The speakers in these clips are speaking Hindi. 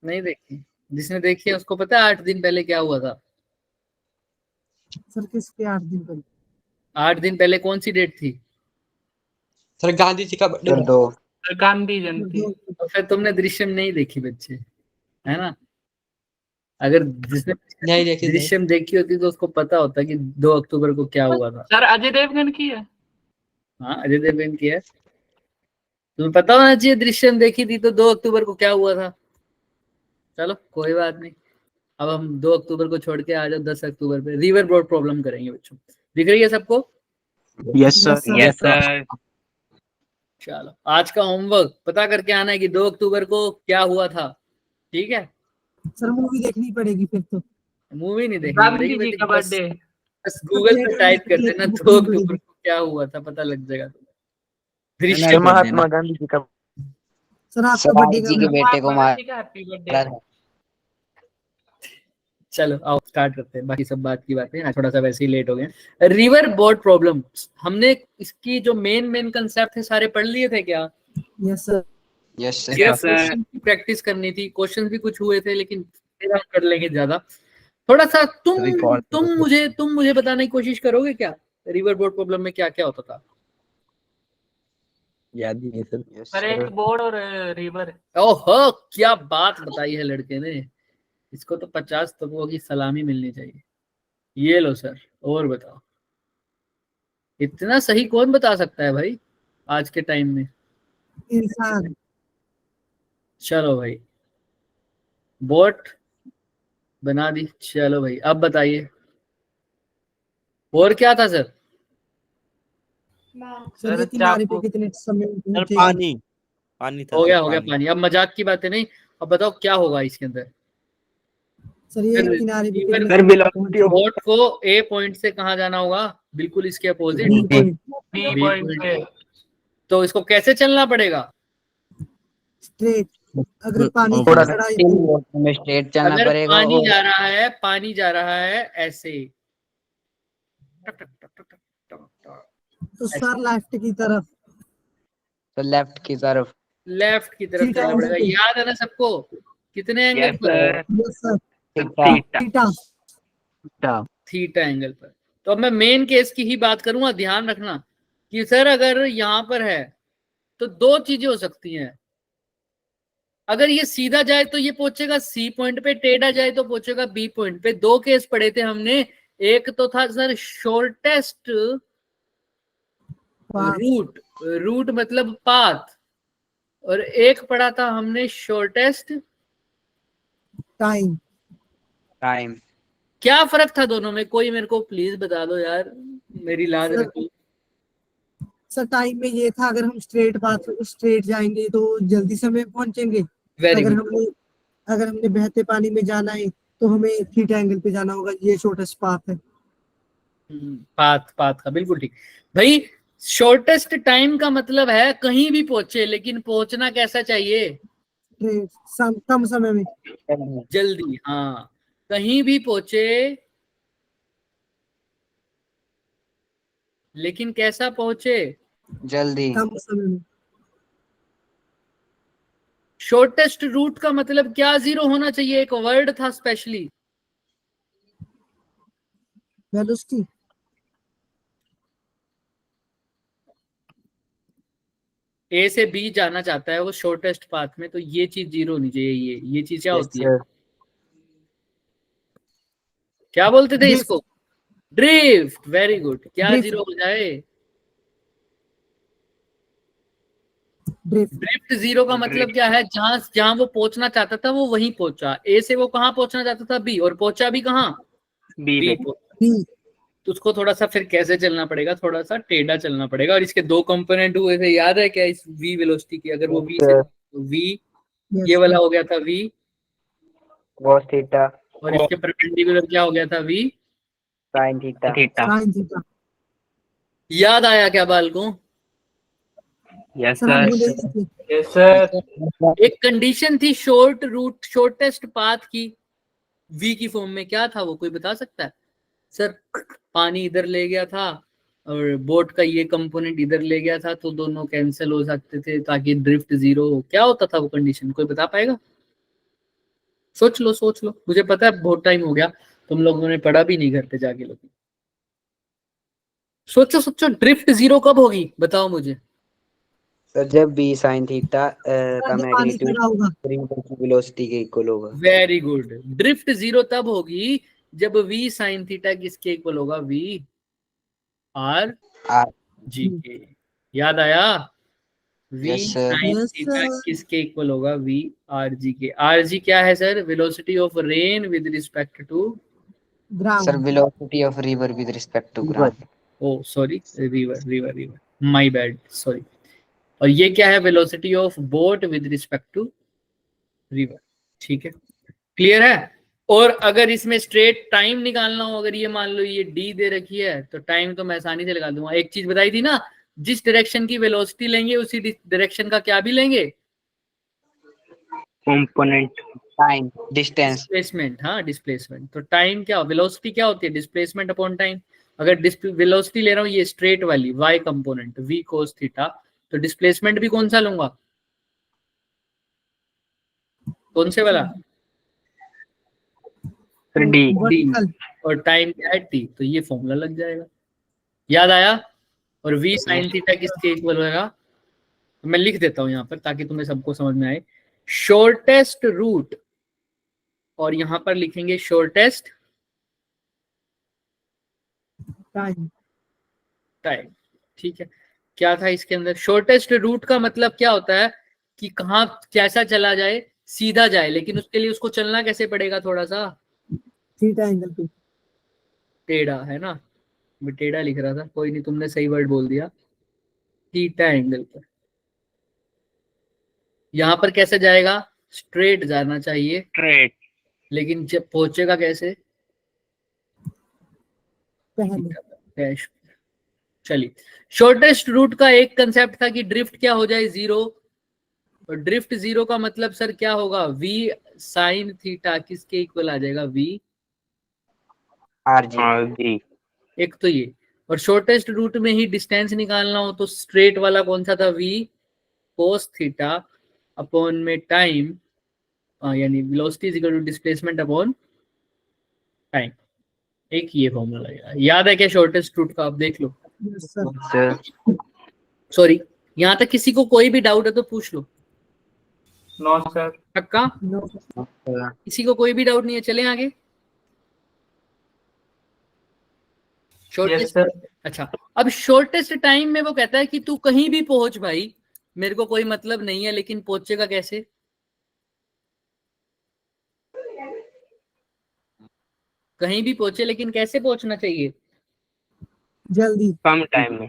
नहीं देखी। जिसने देखी है उसको पता है 8 दिन पहले क्या हुआ था? सर किसके 8 दिन पहले? 8 दिन पहले कौन सी डेट थी? सर गांधी जी का बर्थडे सर 2 गांधी जयंती। तो फिर तुमने दृश्यम नहीं देखी बच्चे, है ना? अगर जिसने नहीं देखी सर। दृश्यम देखी होती तो उसको पता होता कि 2 अक्टूबर को क्या हुआ था। सर अजय देवगन की है। हाँ, अजय देवगन की है। तुम्हें पता होना चाहिए दृश्यम देखी थी तो 2 अक्टूबर को क्या हुआ था। चलो कोई बात नहीं। अब हम 2 अक्टूबर को छोड़ के आ जाओ 10 अक्टूबर पे रिवर बोर्ड प्रॉब्लम करेंगे बच्चों। दिख रही है सबको? Yes sir yes sir. चलो आज का होमवर्क पता करके आना है कि 2 अक्टूबर को क्या हुआ था। ठीक है? सर मूवी देखनी पड़ेगी फिर तो। मूवी नहीं देखनी गांधी पड़ेगी जी बेटी, का बस बर्थडे। बस गूगल पे टाइप कर देना 2 अक्टूबर को क्या हुआ था, पता लग जाएगा तुम्हें। सर दृश्यम। महात्मा गांधी जी का सर आपका सर बर्थडे जी के का बेटे को महात्मा गांधी का हैप्पी मारा बर्थडे। था। चलो आओ स्टार्ट करते हैं बाकी सब बात की बातें। आज थोड़ा सा वैसे ही लेट हो गए। रिवर बोर्ड प्रॉब्लम हमने इसकी जो मेन कंसेप्ट है सारे पढ़ लिए थे क्या? Yes sir. Yes sir Yes, sir. Question की प्रैक्टिस करनी थी। क्वेश्चन भी कुछ हुए थे लेकिन फिर हम कर लेंगे ज्यादा। थोड़ा सा तुम मुझे बताने की कोशिश करोगे क्या रिवर बोर्ड प्रॉब्लम में क्या क्या होता था? याद ही नहीं सर। यस सर एक बोर्ड और रिवर। ओहो क्या बात बताई है लड़के ने। इसको तो 50 तबकों की सलामी मिलनी चाहिए। ये लो सर, और बताओ। इतना सही कौन बता सकता है भाई आज के टाइम में? इंसान। चलो भाई, बोट बना दी। चलो भाई अब बताइए और क्या था सर? सर ये किनारे पे कितने समय सर थे? पानी पानी था हो सर, गया पानी। अब मजाक की बातें नहीं। अब बताओ क्या होगा इसके अंदर। सर ये किनारे पे कितने सर समय वेलोसिटी ऑफ बोट को ए पॉइंट से कहाँ जाना होगा? बिल्कुल इसके opposite B point. B B point point पे। पे। तो इसको कैसे चलना पड़ेगा? स्ट्रेट। अगर पानी की थोड़ा चढ़ाई में स्ट्रेट चलना अगर पड़ेगा पानी और जा रहा है ऐसे टक टक टक टक टक टक टक, तो सर लेफ्ट की तरफ। तो लेफ्ट की तरफ लेफ्ट की तरफ थीटा चलना एंगल पड़ेगा। पे। याद है ना सबको? कितने एंगल यस पर? Sir. Yes sir. Theta theta. Theta theta angle पर। तो अब मैं मेन केस की ही बात करूंगा। ध्यान रखना कि सर अगर यहां पर है तो 2 चीजें हो सकती हैं। अगर ये सीधा जाए तो ये पहुंचेगा सी पॉइंट पे, टेढ़ा जाए तो पहुंचेगा बी पॉइंट पे। 2 केस पढ़े थे हमने। एक तो था सर शॉर्टेस्ट रूट, रूट मतलब पाथ, और एक पढ़ा था हमने शॉर्टेस्ट टाइम। टाइम। क्या फर्क था दोनों में? कोई मेरे को प्लीज बता दो यार, मेरी लाज सर- रखो। सर टाइम में ये था अगर हम स्ट्रेट जाएंगे तो जल्दी समय पहुंचेंगे। वेरी अगर गुड। हमने अगर हमने बहते पानी में जाना है तो हमें थीटा एंगल पे जाना होगा। ये शॉर्टेस्ट पाथ है। पाथ पाथ का बिल्कुल ठीक भाई। शॉर्टेस्ट टाइम का मतलब है कहीं भी पहुंचे, लेकिन पहुंचना कैसा चाहिए? कम समय में। जल्दी। हाँ, कहीं भी पहुंचे लेकिन कैसा पहुंचे? जल्दी। कम समय में। शॉर्टेस्ट रूट का मतलब क्या जीरो होना चाहिए? एक वर्ड था स्पेशली। वेलोसिटी। ए से बी जाना चाहता है वो शॉर्टेस्ट पाथ में, तो ये चीज जीरो होनी चाहिए। ये चीज क्या होती है? क्या बोलते थे ड्रिफ्ट। इसको? ड्रिफ्ट। Very good. क्या ड्रिफ्ट। जीरो हो जाए? ड्रिफ्ट। ड्रिफ्ट जीरो का मतलब क्या है? जहां जहां वो पहुंचना चाहता था वो वहीं पहुंचा। ए से वो कहाँ पहुंचना चाहता था? बी, और पहुंचा भी कहाँ? B B. पे। बी। तो उसको थोड़ा सा फिर कैसे चलना पड़ेगा? थोड़ा सा टेढ़ा चलना पड़ेगा। और इसके 2 कंपोनेंट हुए थे, याद है क्या? इस वी वेलोसिटी की अगर वो वी से वी, ये वाला हो गया था वी, cos थीटा और इसके परपेंडिकुलर क्या हो गया था? V sin theta. Sine theta. याद आया क्या बाल को? यस सर हम सर। बोले थे। Yes sir. एक कंडीशन थी शॉर्ट रूट, शॉर्टेस्ट पाथ की। वी की फॉर्म में क्या था वो, कोई बता सकता है? सर पानी इधर ले गया था और बोट का ये कंपोनेंट इधर ले गया था, तो दोनों कैंसिल हो सकते थे ताकि ड्रिफ्ट जीरो हो। क्या होता था वो कंडीशन? कोई बता पाएगा? सोच लो, मुझे पता है बहुत टाइम हो गया, तुम लोगों ने पढ़ा भी नहीं घर पे जाके लोग। सोचो ड्रिफ्ट जीरो कब होगी बताओ मुझे। सर जब b sin थीटा का जब पानी मैग्नीट्यूड खड़ा होगा। वेलोसिटी के इक्वल होगा। वेरी गुड, ड्रिफ्ट जीरो तब होगी जब v sin थीटा किसके इक्वल होगा, v r R g के। याद आया, v Yes, sir. sin Yes, theta sir. किसके इक्वल होगा, v r g के। r g क्या है सर, velocity of rain with respect to, sir ground. Velocity of river with respect to ground. Oh sorry, river, my bad, sorry. और ये क्या है, velocity of boat with respect to river. ठीक है, क्लियर है। और अगर इसमें स्ट्रेट टाइम निकालना हो, अगर ये मान लो ये d दे रखी है, तो टाइम तो मैं आसानी से लगा दूंगा। एक चीज बताई थी ना, जिस डायरेक्शन की वेलोसिटी लेंगे उसी डायरेक्शन का क्या भी लेंगे, कंपोनेंट। Time distance. डिस्प्लेसमेंट। हाँ डिस्प्लेसमेंट। तो टाइम क्या, वेलोसिटी क्या होती है, डिस्प्लेसमेंट अपॉन टाइम। अगर वेलोसिटी ले रहा हूँ ये स्ट्रेट वाली y component v cos theta, तो डिस्प्लेसमेंट भी कौन सा लूंगा, कौन से वाला, सर डी। वर्टिकल। और टाइम क्या है t, तो ये फॉर्मूला लग जाएगा। याद आया। और v sin थीटा किसके इक्वल होगा, तो मैं लिख देता हूं यहाँ पर ताकि तुम्हें सबको समझ में आए। शॉर्टेस्ट रूट, और यहां पर लिखेंगे शॉर्टेस्ट टाइम। टाइम। ठीक है, क्या था इसके अंदर, शॉर्टेस्ट रूट का मतलब क्या होता है कि कहाँ कैसा चला जाए, सीधा जाए, लेकिन उसके लिए उसको चलना कैसे पड़ेगा, थोड़ा सा थीटा एंगल पे। टेढ़ा, है ना। मैं टेढ़ा लिख रहा था, कोई नहीं, तुमने सही वर्ड बोल दिया, थीटा एंगल पर। यहां पर कैसे जाएगा, स्ट्रेट जाना चाहिए, स्ट्रेट। लेकिन जब पहुंचेगा कैसे, पहले। चलिए, शॉर्टेस्ट रूट का एक कंसेप्ट था कि ड्रिफ्ट क्या हो जाए, जीरो। और ड्रिफ्ट जीरो का मतलब सर क्या होगा, v sin थीटा किसके इक्वल आ जाएगा, v आर जी। हाँ जी। एक तो ये। और शॉर्टेस्ट रूट में ही डिस्टेंस निकालना हो तो स्ट्रेट वाला कौन सा था, v cos थीटा अपॉन में टाइम, यानी velocity is equal to displacement upon time. एक ये फॉर्मूला लगेगा। याद है क्या शॉर्टेस्ट रूट का, आप देख लो। Yes sir. सर सॉरी, यहां तक किसी को कोई भी डाउट है तो पूछ लो। No sir. पक्का, नो। किसी को कोई भी डाउट नहीं है, चलें आगे। Yes shortest, sir. अच्छा, अब शॉर्टेस्ट टाइम में वो कहता है कि तू कहीं भी पहुंच भाई, मेरे को कोई मतलब नहीं है, लेकिन पहुंचेगा कैसे, कहीं भी पहुंचे, लेकिन कैसे पहुंचना चाहिए, जल्दी। कम टाइम में।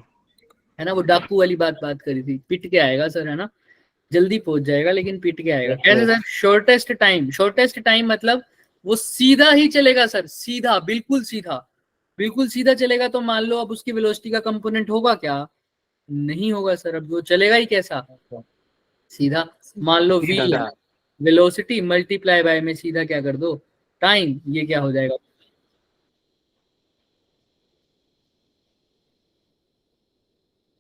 है ना। वो डाकू वाली बात करी थी, पिट के आएगा सर, है ना, जल्दी पहुंच जाएगा लेकिन पिट के आएगा। कैसे सर, शॉर्टेस्ट टाइम मतलब वो सीधा ही चलेगा सर, सीधा, बिल्कुल सीधा चलेगा। तो मान लो अब उसकी वेलोसिटी का कंपोनेंट होगा क्या, नहीं होगा सर। अब वो चलेगा ही कैसा, सीधा। मान लो v सीधा। वेलोसिटी मल्टीप्लाई बाय में सीधा क्या कर दो, टाइम, ये क्या हो जाएगा,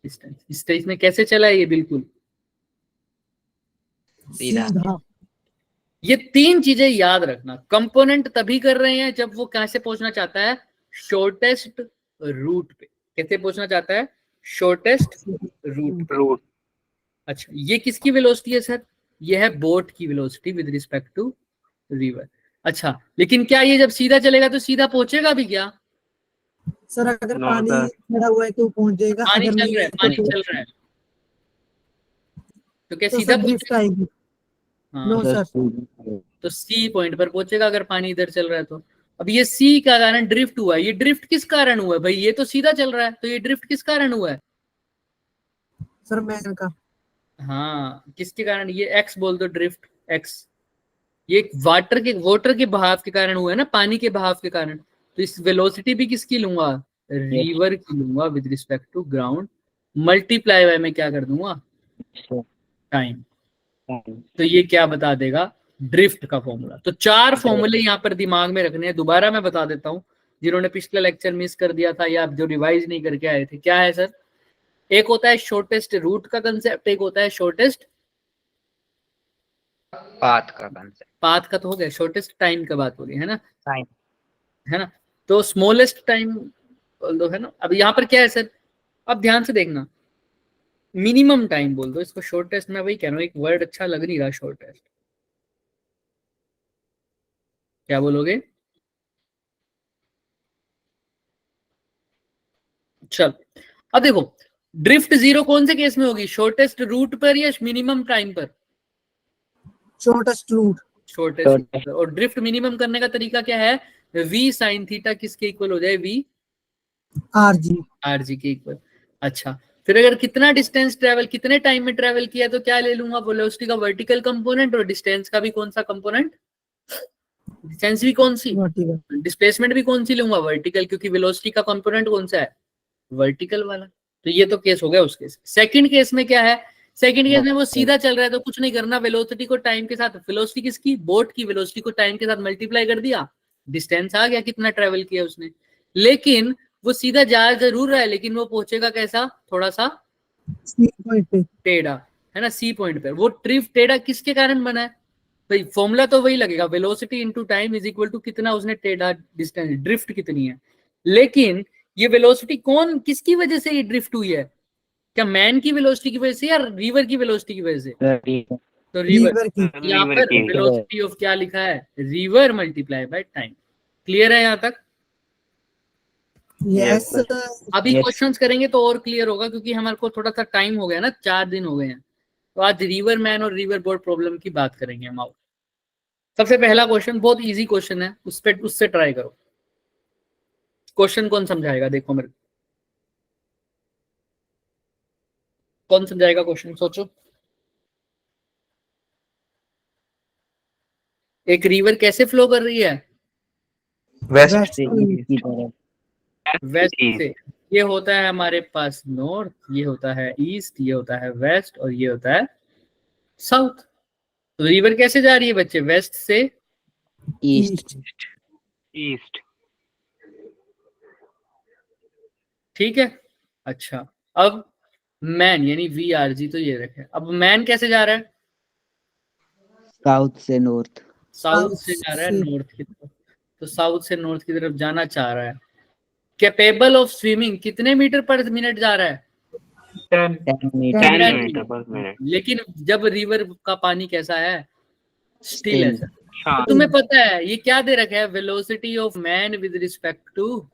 डिस्टेंस। इस स्टेज में कैसे चला है ये, बिल्कुल सीधा। सीधा। ये तीन चीजें याद रखना। कंपोनेंट तभी कर रहे हैं जब वो कैसे पहुंचना चाहता है, शॉर्टेस्ट रूट पे। कैसे पहुंचना चाहता है, शॉर्टेस्ट रूट पे। रूट। अच्छा, ये किसकी वेलोसिटी है सर, ये है बोट की velocity with respect to river. अच्छा, लेकिन क्या ये जब सीधा चलेगा तो सीधा पहुंचेगा भी क्या, सर अगर नो पानी सर। खड़ा हुआ है तो पहुंच जाएगा, पानी अगर चल नहीं रहा है है, पानी तो चल रहा है, तो क्या तो सीधा सर ड्रिफ्ट पहुंचेगा, आएगी। हाँ, नो सर। तो सी पॉइंट पर पहुंचेगा अगर पानी इधर चल रहा है तो। अब ये सी का कारण ड्रिफ्ट हुआ है, ये ड्रिफ्ट किस कारण हुआ है भाई, ये तो सीधा चल रहा है, तो ये ड्रिफ्ट किस कारण हुआ है, सर मैं का। हाँ किसके कारण, ये एक्स बोल दो, ड्रिफ्ट एक्स। ये वाटर के बहाव के कारण हुआ है ना, पानी के बहाव के कारण। तो इस वेलोसिटी भी किसकी लूंगा, रिवर की लूंगा with respect to ground, multiply by में क्या कर दूंगा, टाइम। तो ये क्या बता देगा, ड्रिफ्ट का फॉर्मूला। तो चार फॉर्मूले यहाँ पर दिमाग में रखने हैं। दोबारा मैं बता देता हूँ, जिन्होंने पिछला लेक्चर मिस कर दिया था या जो रिवाइज नहीं करके आए थे। क्या है सर, एक होता है शॉर्टेस्ट रूट का कंसेप्ट, एक होता है शॉर्टेस्ट पाथ का कंसेप्ट। पाथ का तो हो गया, शॉर्टेस्ट टाइम का बात हो रही है ना, टाइम है ना। तो स्मॉलेस्ट टाइम बोल दो, है ना। अब यहाँ पर क्या है सर, अब ध्यान से देखना, मिनिमम टाइम बोल दो इसको, शॉर्टेस्ट। मैं वही कह रहा हूँ, एक वर्ड अच्छा लग नहीं रहा शॉर्टेस्ट, क्या बोलोगे? चल अब देखो, ड्रिफ्ट जीरो कौन से केस में होगी, शॉर्टेस्ट रूट पर या मिनिमम टाइम पर? Shortest route. शॉर्टेस्ट। और ड्रिफ्ट मिनिमम करने का तरीका क्या है, v साइन थीटा किसके इक्वल हो जाए, v आर जी के इक्वल। अच्छा, फिर अगर कितना डिस्टेंस ट्रेवल, कितने टाइम में ट्रेवल किया, तो क्या ले लूंगा, वेलोसिटी का वर्टिकल कंपोनेंट, और डिस्टेंस का भी कौन सा कंपोनेंट, डिस्टेंस भी कौन सी, डिस्प्लेसमेंट भी कौन सी लूंगा, वर्टिकल, क्योंकि वेलोसिटी का कंपोनेंट कौन सा है, वर्टिकल वाला। तो ये तो केस हो गया उस केस। सेकंड केस में क्या है, सेकंड केस में वो सीधा चल रहा है तो कुछ नहीं करना, वेलोसिटी को टाइम के साथ, वेलोसिटी किसकी, बोट की वेलोसिटी को टाइम के साथ मल्टीप्लाई कर दिया, डिस्टेंस आ गया कितना ट्रेवल किया उसने। लेकिन वो सीधा जा जरूर रहा है, लेकिन वो पहुंचेगा कैसा, थोड़ा सा टेढ़ा, है ना, सी पॉइंट पे। वो ट्रिप टेढ़ा किसके कारण बना है भाई, फॉर्मूला तो वही लगेगा, velocity into time is equal to कितना उसने टेढ़ा डिस्टेंस, ड्रिफ्ट कितनी है। लेकिन ये वेलोसिटी कौन, किसकी वजह से ये ड्रिफ्ट हुई है, क्या मैन की वेलोसिटी की वजह से या रिवर की वेलोसिटी की वजह से? तो रिवर की। यहाँ पर वेलोसिटी ऑफ क्या लिखा है, river multiply by time. Clear है यहाँ तक? यस। अभी क्वेश्चंस करेंगे तो और क्लियर होगा, क्योंकि हमारे को थोड़ा सा टाइम हो गया ना, 4 दिन हो गए हैं। तो आज रिवर मैन और रिवर बोर्ड प्रॉब्लम की बात करेंगे हम। आओ, सबसे पहला क्वेश्चन बहुत इजी क्वेश्चन है, उससे ट्राई करो। क्वेश्चन कौन समझाएगा, देखो मेरे, कौन समझाएगा क्वेश्चन, सोचो। एक रिवर कैसे फ्लो कर रही है, वेस्ट से वेस्ट से। ये होता है हमारे पास नॉर्थ, ये होता है ईस्ट, ये होता है वेस्ट, और ये होता है साउथ। तो रिवर कैसे जा रही है बच्चे, वेस्ट से ईस्ट। ईस्ट। ठीक है। अच्छा, अब मैन यानी वी आर जी तो ये रखे, अब मैन कैसे जा रहा है, साउथ से नॉर्थ। साउथ से जा रहा है नॉर्थ की तरफ। तो साउथ से नॉर्थ की तरफ जाना चाह रहा है। कैपेबल ऑफ स्विमिंग कितने मीटर पर मिनट जा रहा है, 10 मीटर पर मिनट। लेकिन जब रिवर का पानी कैसा है, स्टिल है सर। तो शांत। तुम्हें पता है ये क्या दे रखा है, velocity of man with respect to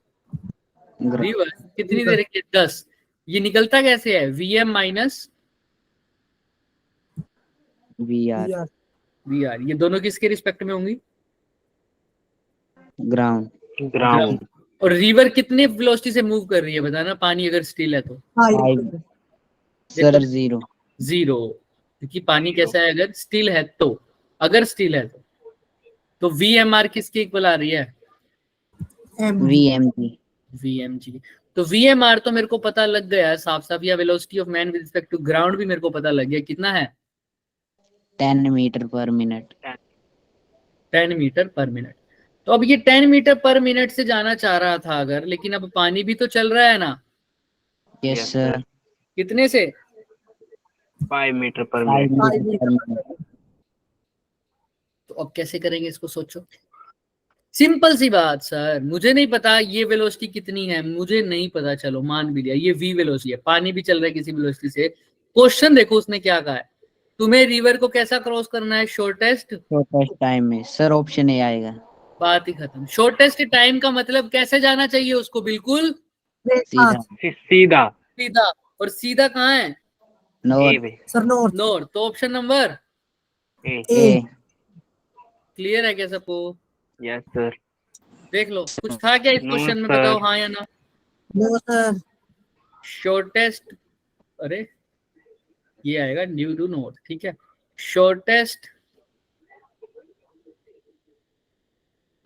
river कितनी दे रखी है, 10। ये निकलता कैसे है, vm minus V R. V R, ये दोनों किसके रिस्पेक्ट में होंगी, ग्राउंड। ग्राउंड। और रिवर कितने वेलोसिटी से मूव कर रही है बताना, पानी अगर स्टिल है तो, सर 0। 0, क्योंकि पानी कैसा है अगर स्टिल है तो, अगर स्टिल है तो VMR किसके इक्वल आ रही है, VMG। VMG। तो VMR तो मेरे को पता लग गया है साफ साफ, या velocity of man with respect to ground भी मेरे को पता लग गया, कितना है, 10 मीटर पर मिनट। 10 मीटर पर मिनट। तो अब ये 10 मीटर पर मिनट से जाना चाह रहा था अगर, लेकिन अब पानी भी तो चल रहा है ना, यस सर। कितने से, 5 मीटर पर 5 मिनट। मीटर पर मिनट। तो अब कैसे करेंगे इसको, सोचो। सिंपल सी बात सर, मुझे नहीं पता ये वेलोसिटी कितनी है, मुझे नहीं पता, चलो मान भी लिया ये v वेलोसिटी है, पानी भी चल रहा है किसी वेलोसिटी से। क्वेश्चन देखो उसने क्या कहा है, तुम्हें रिवर को कैसा क्रॉस करना है, शॉर्टेस्ट टाइम में। सर ऑप्शन ए आएगा। बात ही खत्म। शॉर्टेस्ट टाइम का मतलब कैसे जाना चाहिए उसको, बिल्कुल सीधा। सीधा। सीधा। और सीधा कहाँ है, नॉर्थ। Sir north. नॉर्थ। तो ऑप्शन नंबर ए। क्लियर है क्या सबको, यस सर। देख लो कुछ था क्या इस No, क्वेश्चन में, sir. बताओ हाँ या ना। No sir. शॉर्टेस्ट, अरे ये आएगा ड्यू टू नॉर्थ, ठीक है। शॉर्टेस्ट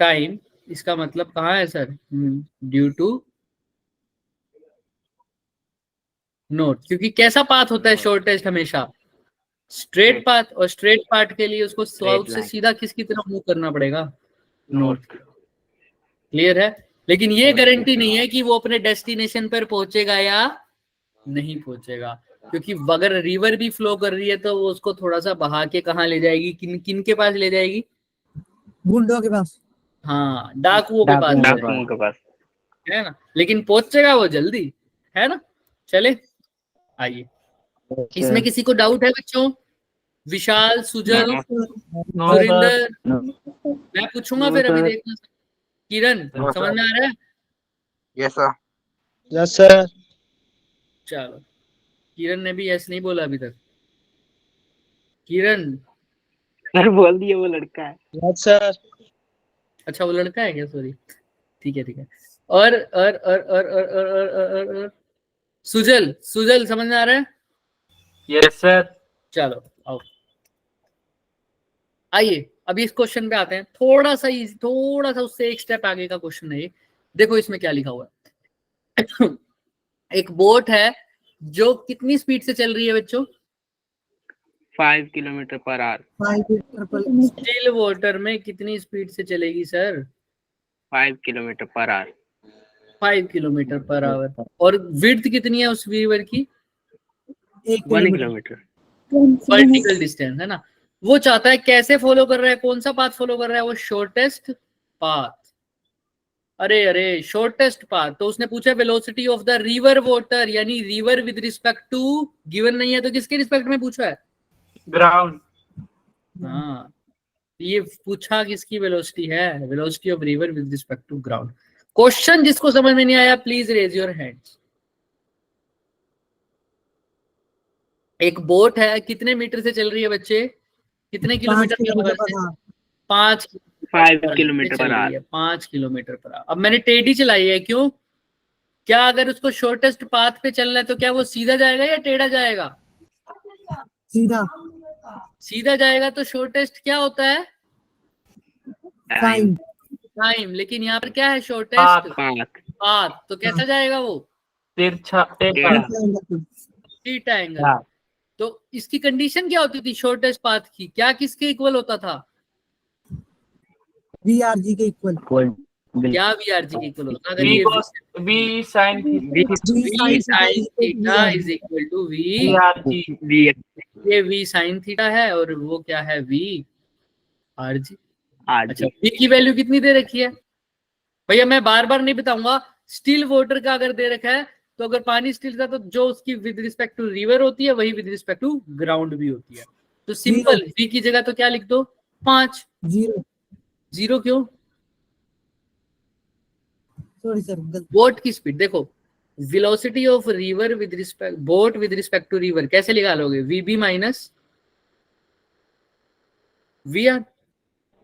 टाइम, इसका मतलब कहाँ है सर, ड्यू टू नॉर्थ, क्योंकि कैसा पाथ होता है शॉर्टेस्ट, हमेशा स्ट्रेट पाथ, और स्ट्रेट पाथ के लिए उसको साउथ से सीधा किसकी तरफ मूव करना पड़ेगा, नॉर्थ। क्लियर है। लेकिन ये गारंटी नहीं है कि वो अपने डेस्टिनेशन पर पहुंचेगा या नहीं पहुंचेगा। क्योंकि अगर रिवर भी फ्लो कर रही है तो वो उसको थोड़ा सा बहा के कहाँ ले जाएगी, किन किन के पास ले जाएगी? गुंडों के पास। हाँ, डाकुओं के पास ले जाएगी, डाकुओं के पास। है ना। लेकिन पहुंचेगा वो जल्दी, है ना। चले आइए, इसमें किसी को डाउट है बच्चों? विशाल, सुजल, नो। सुरिंदर, मैं पूछूंगा फिर, अभी देखना। किरण, समझ में आ रहा है? Yes sir. Yes sir. चलो, किरण ने भी यस नहीं बोला अभी तक। किरण, सर बोल दिया वो लड़का है। Yes sir. अच्छा वो लड़का है क्या? सॉरी, ठीक है ठीक है। और सुजल, सुजल समझ में आ रहा है? Yes sir. चलो आओ, आइए अभी इस क्वेश्चन पे आते हैं। थोड़ा सा easy, थोड़ा सा उससे एक स्टेप आगे का क्वेश्चन है ये। देखो इसमें क्या लिखा हुआ है। एक बोट है जो कितनी स्पीड से चल रही है बच्चों? 5 किलोमीटर पर आवर। 5 मीटर पर स्टिल वाटर में कितनी स्पीड से चलेगी sir? 5 kilometre per hour. 5 kilometre per our. और विड्थ कितनी है उस रिवर की? 1 1 किलोमीटर। किलोमीटर। वर्टिकल डिस्टेंस, है ना। वो चाहता है कैसे फॉलो कर रहा है, कौन सा पाथ फॉलो कर रहा है? वो शॉर्टेस्ट पाथ। अरे अरे शॉर्टेस्ट पाथ। तो उसने पूछा velocity of the river water, यानी river with respect to, given नहीं है तो किसके रिस्पेक्ट में पूछा है? ग्राउंड। हाँ, ये पूछा किसकी वेलोसिटी है? Velocity of river with respect to ground. Question जिसको समझ में नहीं आया प्लीज रेज योर हैंड्स। एक बोट है, कितने मीटर से चल रही है बच्चे? कितने 5 kilometre kilometre per per hour? Hour. 5 5 kilometre per hour. 5 kilometre per hour. अब मैंने टेढ़ी चलाई है, क्यों? क्या अगर उसको शॉर्टेस्ट पाथ पे चलना है तो क्या वो सीधा जाएगा या टेढ़ा जाएगा? सीधा। सीधा जाएगा। तो शॉर्टेस्ट क्या होता है? टाइम। टाइम। लेकिन यहाँ पर क्या है? Shortest path. पाथ। तो कैसा जाएगा वो? तिरछा। टेढ़ा। Theta angle. हाँ। तो इसकी कंडीशन क्या होती थी शॉर्टेस्ट पाथ की? क्या किसके इक्वल होता था? VRG के इक्वल। क्या VRG के इक्वल होता था? अगर ये V sine V sin theta is equal to V, ये V sin थीटा है और वो क्या है? VRG। अच्छा, V की वैल्यू कितनी दे रखी है भैया? मैं बार बार नहीं बताऊंगा। स्टिल वाटर का अगर दे रखा है तो अगर पानी स्टिल था तो जो उसकी विद रिस्पेक्ट टू रिवर होती है वही विद रिस्पेक्ट टू ग्राउंड भी होती है। तो सिंपल V की जगह तो क्या लिख दो? 5। 0। 0 क्यों? Sorry sir. बोट की स्पीड देखो, velocity of river with respect, boat with respect to river कैसे निकालोगे? VB minus VR।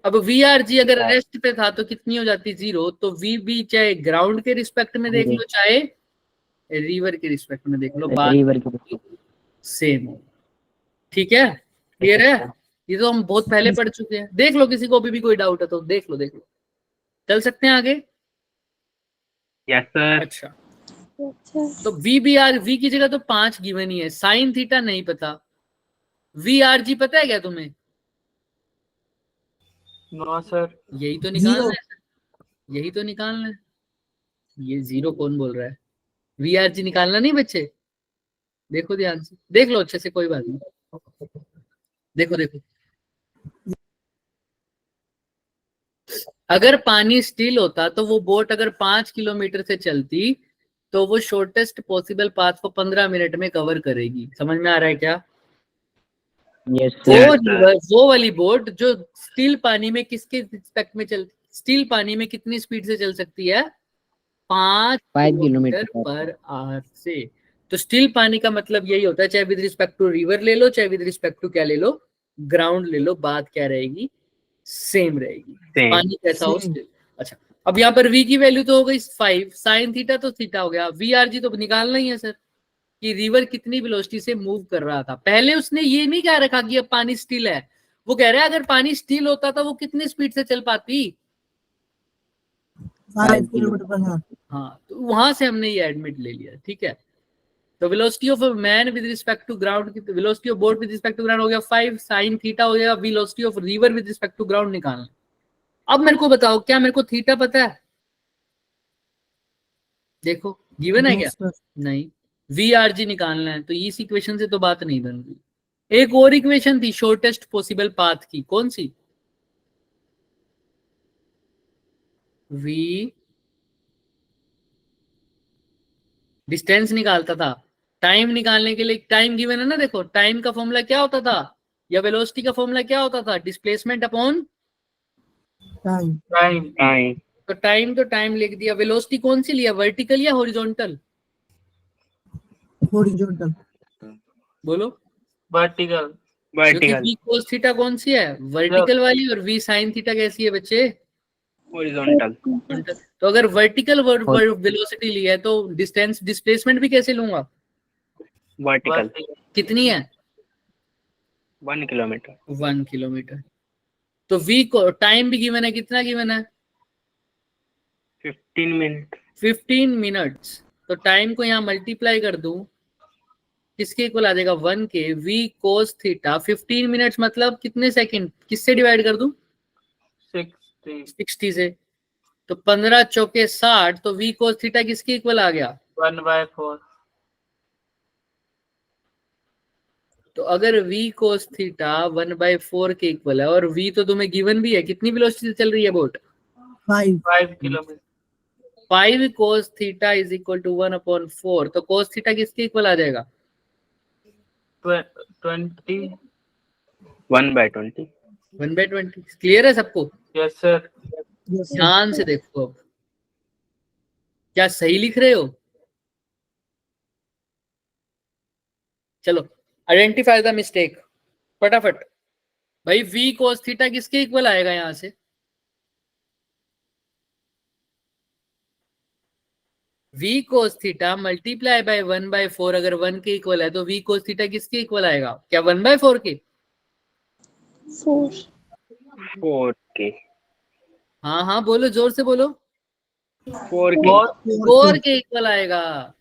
अब VRG अगर रेस्ट पे था तो कितनी हो जाती? 0। तो VB चाहे ग्राउंड के रिस्पेक्ट में देख लो चाहे रिवर के रिस्पेक्ट में देख लो, बात सेम हो। ठीक है, क्लियर है? ये तो हम बहुत पहले पढ़ चुके हैं। देख लो, किसी को अभी भी कोई डाउट है तो देख लो, देख लो। चल सकते हैं आगे? Yes sir. अच्छा, तो V की जगह तो 5 गिवन ही है। साइन थीटा नहीं पता। VRG पता है क्या तुम्हें? No sir. यही तो निकालना है, यही तो निकालना है। ये 0 कौन बोल रहा है? VRG निकालना नहीं बच्चे, देखो ध्यान से, देख लो अच्छे से, कोई बात नहीं। देखो देखो, अगर पानी स्टिल होता तो वो बोट अगर 5 किलोमीटर से चलती तो वो शॉर्टेस्ट पॉसिबल पाथ को 15 मिनट में कवर करेगी। समझ में आ रहा है क्या? वो वाली बोट जो स्टिल पानी में किसके रिस्पेक्ट में चलती? स्टिल पानी में कितनी स्पीड से चल सकती है? 5 किलोमीटर पर आवर से। तो स्टिल पानी का मतलब यही होता है, चाहे विद रिस्पेक्ट टू रिवर ले लो, चाहे विद रिस्पेक्ट टू क्या ले लो, ग्राउंड ले लो, बात क्या रहेगी? सेम रहेगी। पानी कैसा हो? स्टिल। अच्छा, अब यहाँ पर V की वैल्यू तो हो गई 5, साइन थीटा तो थीटा हो गया। VRG तो निकालना ही है सर, कि रिवर कितनी वेलोसिटी से मूव कर रहा था। पहले उसने ये नहीं कह रखा कि अब पानी स्टिल है, वो कह रहा है अगर पानी स्टिल होता तो वो कितनी स्पीड से चल पाती? 5 किलोमीटर पर आवर। हाँ, तो वहां से हमने ये एडमिट ले लिया। ठीक है, तो velocity of man with respect to ground की, velocity of boat with respect to ground हो गया 5, साइन थीटा हो गया। Velocity of river with respect to ground निकालना। अब मेरे को बताओ, क्या मेरे को थीटा पता है? देखो गिवन है क्या? नहीं। वी आर जी निकालना है, तो इस इक्वेशन से तो बात नहीं बन रही। एक और इक्वेशन थी शॉर्टेस्ट पॉसिबल पाथ की, कौन सी? वी डिस्टेंस निकालता था, टाइम निकालने के लिए टाइम गिवन है ना, देखो टाइम का फॉर्मूला क्या होता था, या वेलोसिटी का फॉर्मूला क्या होता था, displacement upon time. Time. Time. तो टाइम लिख दिया। वेलोसिटी कौन सी लिया, वर्टिकल या हॉरिजॉन्टल? हॉरिजॉन्टल। बोलो। वर्टिकल। क्योंकि वर्टिकल। v cos थीटा कौन सी है, वर्टिकल वाली, और v sin थीटा कैसी है बच्चे, हॉरिजॉन्टल। तो अगर वर्टिकल वेलोसिटी ली है तो डिस्टेंस डिस्प्लेसमेंट भी कैसे लूंगा, वर्टिकल। कितनी है, 1 किलोमीटर। 1 किलोमीटर। तो v को टाइम भी गिवन है, कितना गिवन है, 15 मिनट। 15 मिनट्स। तो टाइम को यहाँ मल्टीप्लाई कर दूं, किसके इक्वल आ जाएगा, 1 के v cos थीटा 15 मिनट्स मतलब कितने सेकंड, किससे डिवाइड कर दूं, 60 से। तो 15 चौके 60, तो v cos थीटा किसके इक्वल आ गया, 1/4। तो अगर v cos थीटा 1/4 के इक्वल है, और v तो तुम्हें गिवन भी है, कितनी वेलोसिटी से चल रही है बोट, 5 किलोमीटर। 5 cos theta is equal to 1/4, तो cos थीटा किसके इक्वल आ जाएगा, 20। 1/20। 1/20। क्लियर है सबको? Yes sir. Yes sir. ध्यान से देखो, अब क्या सही लिख रहे हो, चलो आइडेंटिफाई द मिस्टेक फटाफट। भाई v cos थीटा किसके इक्वल आएगा यहां से, v cos theta multiply by 1/4, अगर 1 के इक्वल है तो v cos थीटा किसके इक्वल आएगा, क्या 1/4 के, 4 के। हाँ हाँ बोलो, जोर से बोलो, 4 के। 4 के इक्वल आएगा।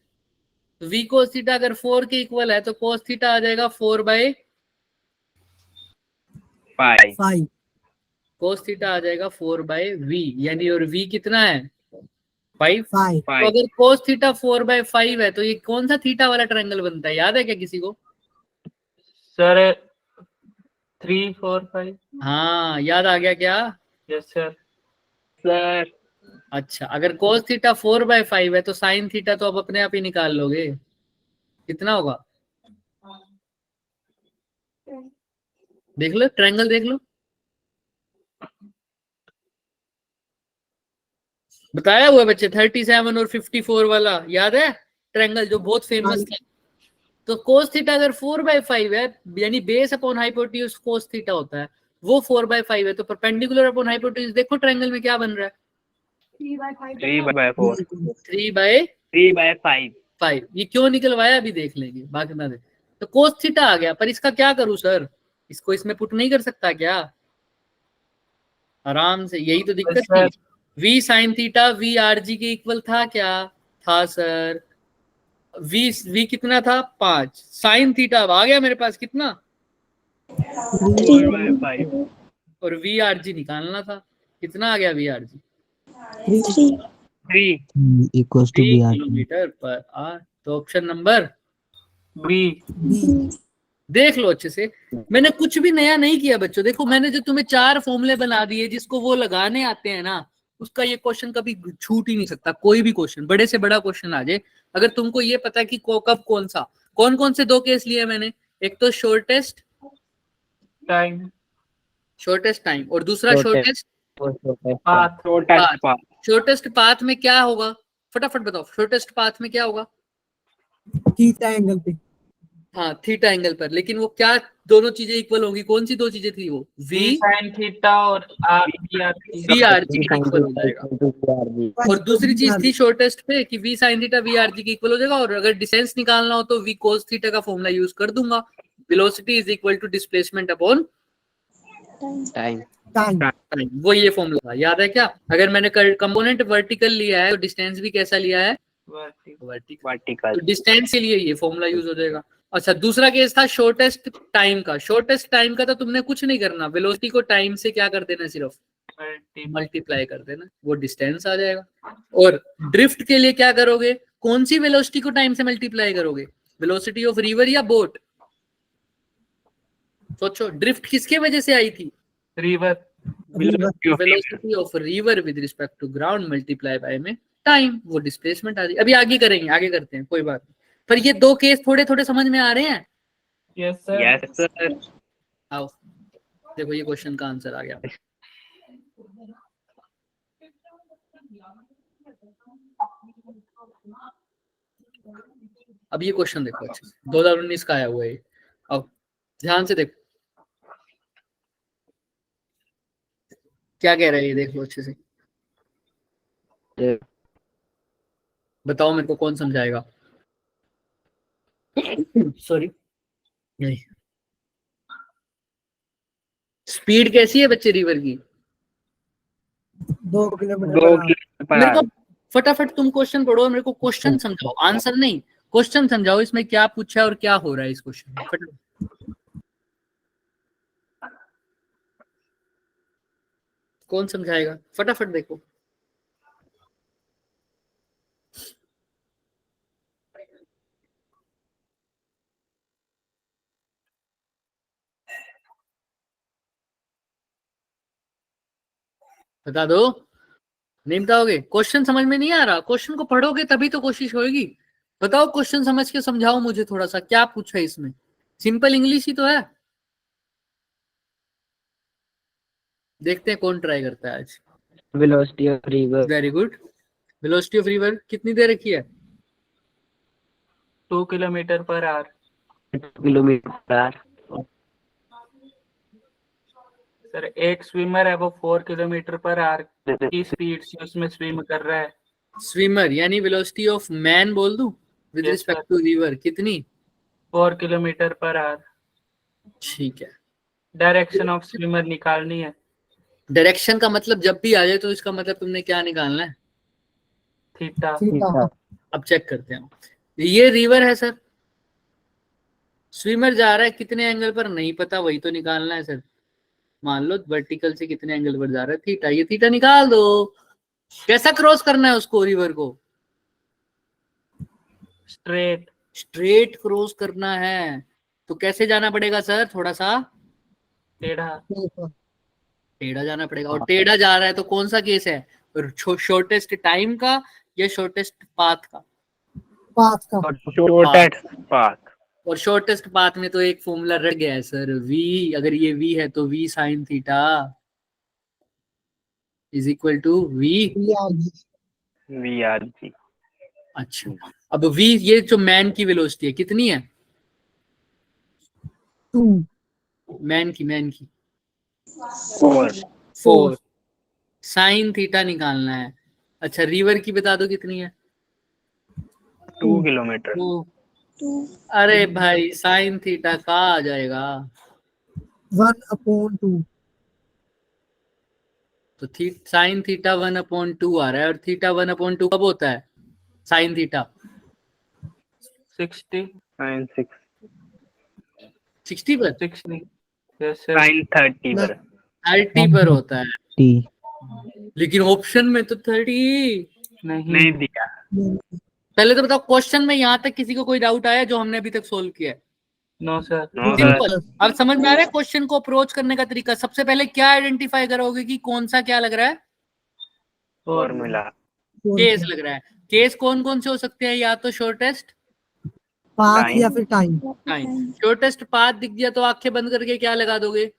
तो v cos थीटा अगर 4 के इक्वल है तो cos थीटा आ जाएगा 4/5, 5। cos थीटा आ जाएगा 4/v, यानी और v कितना है, 5। 5। तो अगर cos थीटा 4/5 है तो ये कौन सा थीटा वाला ट्रायंगल बनता है, याद है क्या किसी को? सर 3 4 5। हाँ याद आ गया क्या? Yes sir. सर अच्छा, अगर cos थीटा 4/5 है तो sin थीटा तो अब अपने आप ही निकाल लोगे, कितना होगा, देख लो ट्रायंगल देख लो, बताया हुआ है बच्चे, 37 और 54 वाला याद है ट्रायंगल जो बहुत फेमस था। तो cos थीटा अगर 4/5 है, यानी base upon hypotenuse cos theta होता है, वो 4/5 है, तो परपेंडिकुलर अपॉन हाइपोटेन्यूज देखो ट्रायंगल में क्या बन रहा है, 3/4। 3/5। 3/5। ये क्यों निकलवाया अभी देख लेंगे, बाकी ना दे। तो cos थीटा आ गया, पर इसका क्या करूं सर, इसको इसमें पुट नहीं कर सकता क्या, आराम से, यही तो दिक्कत थी। v sin theta v R जी के इक्वल था क्या, था सर, v कितना था 5, sin थीटा अब आ गया मेरे पास कितना, 4/5। और v आर जी निकालना था, कितना आ गया v R ji, 3 equals to 3 VR. Kilometre per our. तो ऑप्शन नंबर बी। देख लो अच्छे से, मैंने कुछ भी नया नहीं किया बच्चों, देखो मैंने जो तुम्हें 4 फॉर्मूले बना दिए, जिसको वो लगाने आते हैं ना, उसका ये क्वेश्चन कभी छूट ही नहीं सकता, कोई भी क्वेश्चन बड़े से बड़ा क्वेश्चन आ जाए, अगर तुमको ये पता है कि कब कौन कौन से 2 केस लिए मैंने, एक तो शॉर्टेस्ट टाइम। टाइम और दूसरा Shortest. Shortest path. Shortest path. Shortest path में क्या होगा, फटाफट बताओ, शॉर्टेस्ट पाथ में क्या होगा, थीटा एंगल पे। हाँ थीटा एंगल पर, लेकिन वो क्या दोनों चीजें इक्वल होंगी, कौन सी 2 चीजें थी वो, v sin थीटा और v आर जी के इक्वल हो जाएगा, और दूसरी चीज थी शॉर्टेस्ट पे कि v sin theta v R जी के इक्वल हो जाएगा, और अगर डिस्टेंस निकालना हो तो v cos थीटा का फॉर्मूला यूज कर दूंगा, velocity is equal to displacement upon Time. Time. Time, वो ये फॉर्मूला था, याद है क्या? अगर मैंने कंपोनेंट वर्टिकल लिया है तो डिस्टेंस भी कैसा लिया है, वर्टिकल, वर्टिकल। तो डिस्टेंस के लिए ये फॉर्मूला यूज हो जाएगा। अच्छा, दूसरा केस था शॉर्टेस्ट टाइम का तो तुमने कुछ नहीं करना, वेलोसिटी को टाइम से क्या कर देना, सिर्फ मल्टीप्लाई कर देना, वो डिस्टेंस आ जाएगा। और ड्रिफ्ट के लिए क्या करोगे, कौन सी वेलोसिटी को टाइम से मल्टीप्लाई करोगे, वेलोसिटी ऑफ रिवर या बोट? सोचो, ड्रिफ्ट किसके वजह से आई थी? river, velocity of river with respect to ground multiply by में टाइम, वो डिस्प्लेसमेंट आ रही है। अभी आगे करेंगे, आगे करते हैं, कोई बात नहीं। पर ये दो केस थोड़े थोड़े समझ में आ रहे हैं? yes sir, Yes, sir. आओ देखो, ये क्वेश्चन का आंसर आ गया। अब ये क्वेश्चन देखो अच्छे से, 2019 का आया हुआ है। अब ध्यान से देखो क्या कह रहा है, ये देख लो अच्छे से, बताओ मेरे को कौन समझाएगा। सॉरी, नहीं, स्पीड कैसी है बच्चे रिवर की? 2 किलोमीटर 2 पर आवर। किलोमीटर पर मेरे को आवर। फटाफट तुम क्वेश्चन पढ़ो, मेरे को क्वेश्चन समझाओ, आंसर नहीं, क्वेश्चन समझाओ, इसमें क्या पूछा है और क्या हो रहा है इस क्वेश्चन में। फटाफट कौन समझाएगा, फटाफट देखो। बता दो, नहीं बताओगे? क्वेश्चन समझ में नहीं आ रहा, क्वेश्चन को पढ़ोगे तभी तो कोशिश होगी। बताओ, क्वेश्चन समझ के समझाओ मुझे थोड़ा सा, क्या पूछा है इसमें? सिंपल इंग्लिश ही तो है। देखते हैं कौन ट्राई करता है आज। Velocity of river very good. Velocity of river कितनी दे रखी है? 2 kilometer per hour, kilometre per our. Sir एक स्विमर है वो 4 kilometer per hour की स्पीड से उसमें स्विम कर रहा है। स्विमर यानी वेलोसिटी ऑफ मैन बोल दूं with Yes, respect sir. To river कितनी? 4 kilometer per hour। ठीक है। डायरेक्शन ऑफ स्विमर निकालनी है। डायरेक्शन का मतलब जब भी आ जाए तो इसका मतलब तुमने क्या निकालना है? थीटा। थीटा। अब चेक करते हैं। ये रिवर है सर, स्विमर जा रहा है कितने एंगल पर नहीं पता, वही तो निकालना है सर। मान लो वर्टिकल से कितने एंगल पर जा रहा है, थीटा, ये थीटा निकाल दो। कैसा क्रॉस करना है उसको, रिवर को? स्ट्रेट। स्ट्रेट क्रॉस करना है, तो कैसे जाना पड़ेगा सर? थोड़ा सा टेढ़ा। टेढ़ा जाना पड़ेगा। और टेढ़ा जा रहा है तो कौन सा केस है, शॉर्टेस्ट टाइम का या शॉर्टेस्ट पाथ का? पाथ का। Shortest path. और शॉर्टेस्ट पाथ में तो एक फॉर्मूला रह गया है सर, v, अगर ये v है तो v sine theta is equal to v। VRG। अच्छा, अब v, ये जो मैन की वेलोसिटी है कितनी है? 2 मैन की 4। साइन थीटा निकालना है। अच्छा, रिवर की बता दो कितनी है? 2 किलोमीटर। 2। अरे भाई, साइन थीटा का आ जाएगा 1/2। तो साइन थीटा 1/2 आ रहा है। और थीटा 1/2 कब होता है? साइन थीटा 60 60 पर, 60। Yes sir. साइन 30 पर। 30 पर होता है, लेकिन ऑप्शन में तो 30 नहीं दिया। पहले तो बताओ, क्वेश्चन में यहाँ तक किसी को कोई डाउट आया जो हमने अभी तक सोल्व किया है? No sir. No sir. Simple. अब समझ में आ रहा है क्वेश्चन को अप्रोच करने का तरीका? सबसे पहले क्या आइडेंटिफाई करोगे कि कौन सा क्या लग रहा है? फॉर्मूला। केस लग रहा है। केस कौन कौन से हो सकते हैं? या तो शॉर्टेस्ट पाथ Time. या फिर टाइम। टाइम। शॉर्टेस्ट पाथ दिख गया तो आंखें बंद करके क्या लगा दोगे?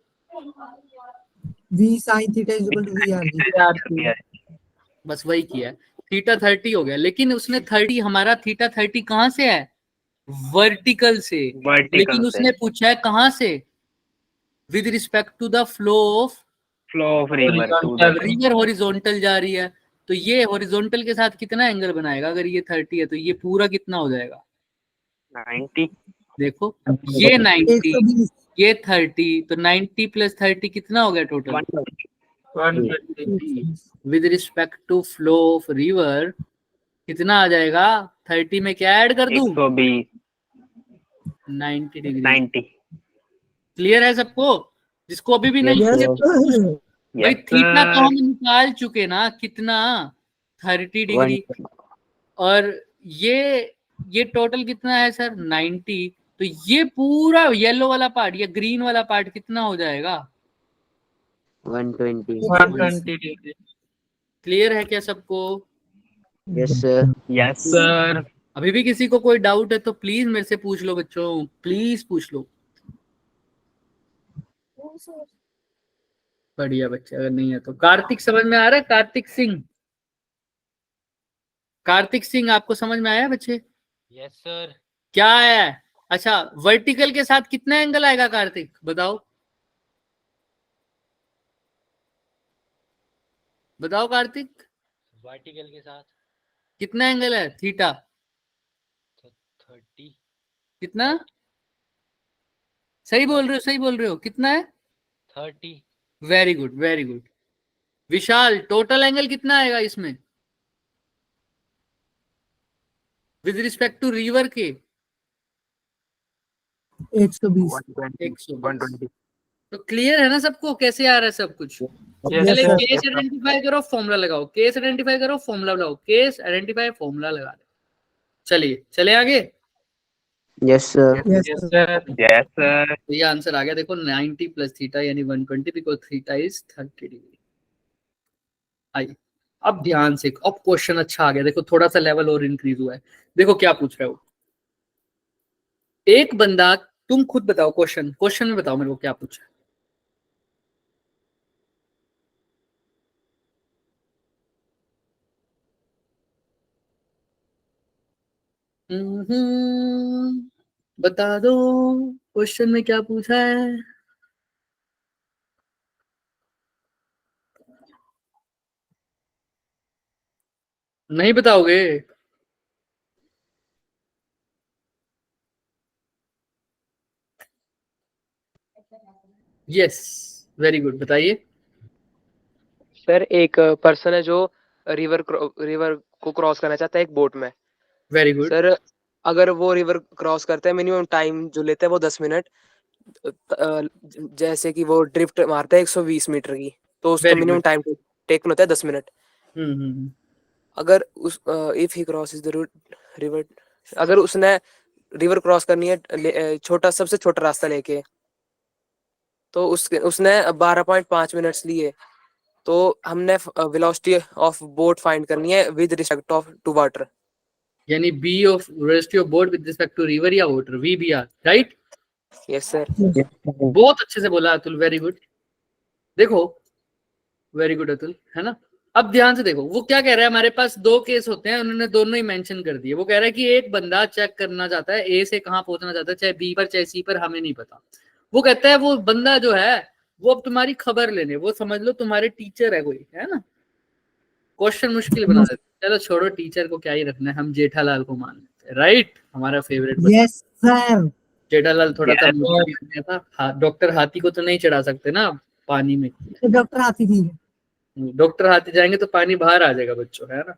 v sin theta is equal to vrg। बस वही किया है। थीटा 30 हो गया, लेकिन उसने 30, हमारा थीटा 30 कहाँ से है? वर्टिकल से। लेकिन उसने पूछा है कहाँ से? With respect to the flow of Horizontal। River. Horizontal जा रही है, तो ये हॉरिजॉन्टल के साथ कितना एंगल बनाएगा? अगर ये 30 है तो ये पूरा कितना हो जाएगा? 90। देखो, ये 90, 120। ये 30, तो 90 प्लस 30 कितना हो गया total? 120। With respect to flow of river कितना आ जाएगा? 30 में क्या ऐड कर दूं? 120। 90 डिग्री। 90। क्लियर है सबको? जिसको अभी भी नहीं Yes, clear, sir। भाई थीटा तो हम निकाल चुके ना, कितना 30 डिग्री, और ये टोटल कितना है सर 90। तो ये पूरा येलो वाला पार्ट या ग्रीन वाला पार्ट कितना हो जाएगा 120. 120 डिग्री। क्लियर है क्या सबको? Yes, sir. Yes sir. अभी भी किसी को कोई डाउट है तो प्लीज मेरे से पूछ लो बच्चों, प्लीज पूछ लो। बढ़िया बच्चे, अगर नहीं है तो कार्तिक समझ में आ रहा है? कार्तिक सिंह, कार्तिक सिंह आपको समझ में आया बच्चे? Yes sir. क्या है? अच्छा, वर्टिकल के साथ कितना एंगल आएगा कार्तिक बताओ, बताओ कार्तिक, वर्टिकल के साथ कितना एंगल है थीटा? 30. कितना? सही बोल रहे हो, सही बोल रहे हो, कितना है? 30. Very good, very good. Vishal, total angle कितना आएगा इसमें विद रिस्पेक्ट टू रिवर के? 120. 120। तो क्लियर है ना सबको, कैसे आ रहा है सब कुछ? Yes, पहले sir. केस आइडेंटिफाई करो, फॉर्मूला लगाओ, केस आइडेंटिफाई करो, फॉर्मूला लगाओ, केस आइडेंटिफाई, फॉर्मूला लगा दो। चलिए चले आगे। Yes, sir. Yes, Yes, sir. sir. Yes sir. तो ये आंसर आ गया, देखो 90 प्लस थीटा यानी 120 बिकॉज थीटा इज 30 डिग्री। आइए अब ध्यान से, अब क्वेश्चन अच्छा आ गया, देखो थोड़ा सा लेवल और इंक्रीज हुआ है। देखो क्या पूछ रहे हो, एक बंदा, तुम खुद बताओ क्वेश्चन, क्वेश्चन में बताओ मेरे को क्या पूछा है। बता दो क्वेश्चन में क्या पूछा है। नहीं बताओगे? यस, वेरी गुड, बताइए। सर एक पर्सन है जो रिवर को क्रॉस करना चाहता है एक बोट में। Very good. सर अगर वो रिवर क्रॉस करते हैं मिनिमम टाइम जो लेते हैं वो 10 मिनट। जैसे कि वो ड्रिफ्ट मारता है 120 मीटर की, तो उसका Very minimum good. Time taken होता है 10 मिनट। हम्म। अगर उस if he crosses the river, अगर उसने रिवर क्रॉस करनी है छोटा सबसे छोटा रास्ता लेके, तो उसने 12.5 मिनट्स लिए, तो हमने वेलोसिटी ऑफ बोट फाइंड करनी है with respect of to water. यानी B of velocity of boat with respect to river या water, V B R, right? Yes sir. बहुत अच्छे से बोला अतुल, वेरी गुड। देखो वेरी गुड अतुल, है ना? अब ध्यान से देखो, वो क्या कह रहा है, हमारे पास दो केस होते हैं, उन्होंने दोनों ही मेंशन कर दिए। वो कह रहा है कि एक बंदा चेक करना चाहता है ए से कहां पहुंचना चाहता है, चाहे बी पर चाहे सी पर, हमें नहीं पता। वो कहता है वो बंदा जो है वो अब तुम्हारी खबर लेने, वो समझ लो तुम्हारे टीचर है कोई, है ना? क्वेश्चन मुश्किल बना देते, चलो छोड़ो, टीचर को क्या ही रखना है, हम जेठालाल को मान लेते हैं, राइट? हमारा फेवरेट Yes, sir. जेठालाल थोड़ा सा Yes, मोटा भी हो गया था। डॉक्टर हाथी को तो नहीं चढ़ा सकते ना पानी में, तो डॉक्टर आती थी। डॉक्टर हाथी जाएंगे तो पानी बाहर आ जाएगा बच्चों, है ना?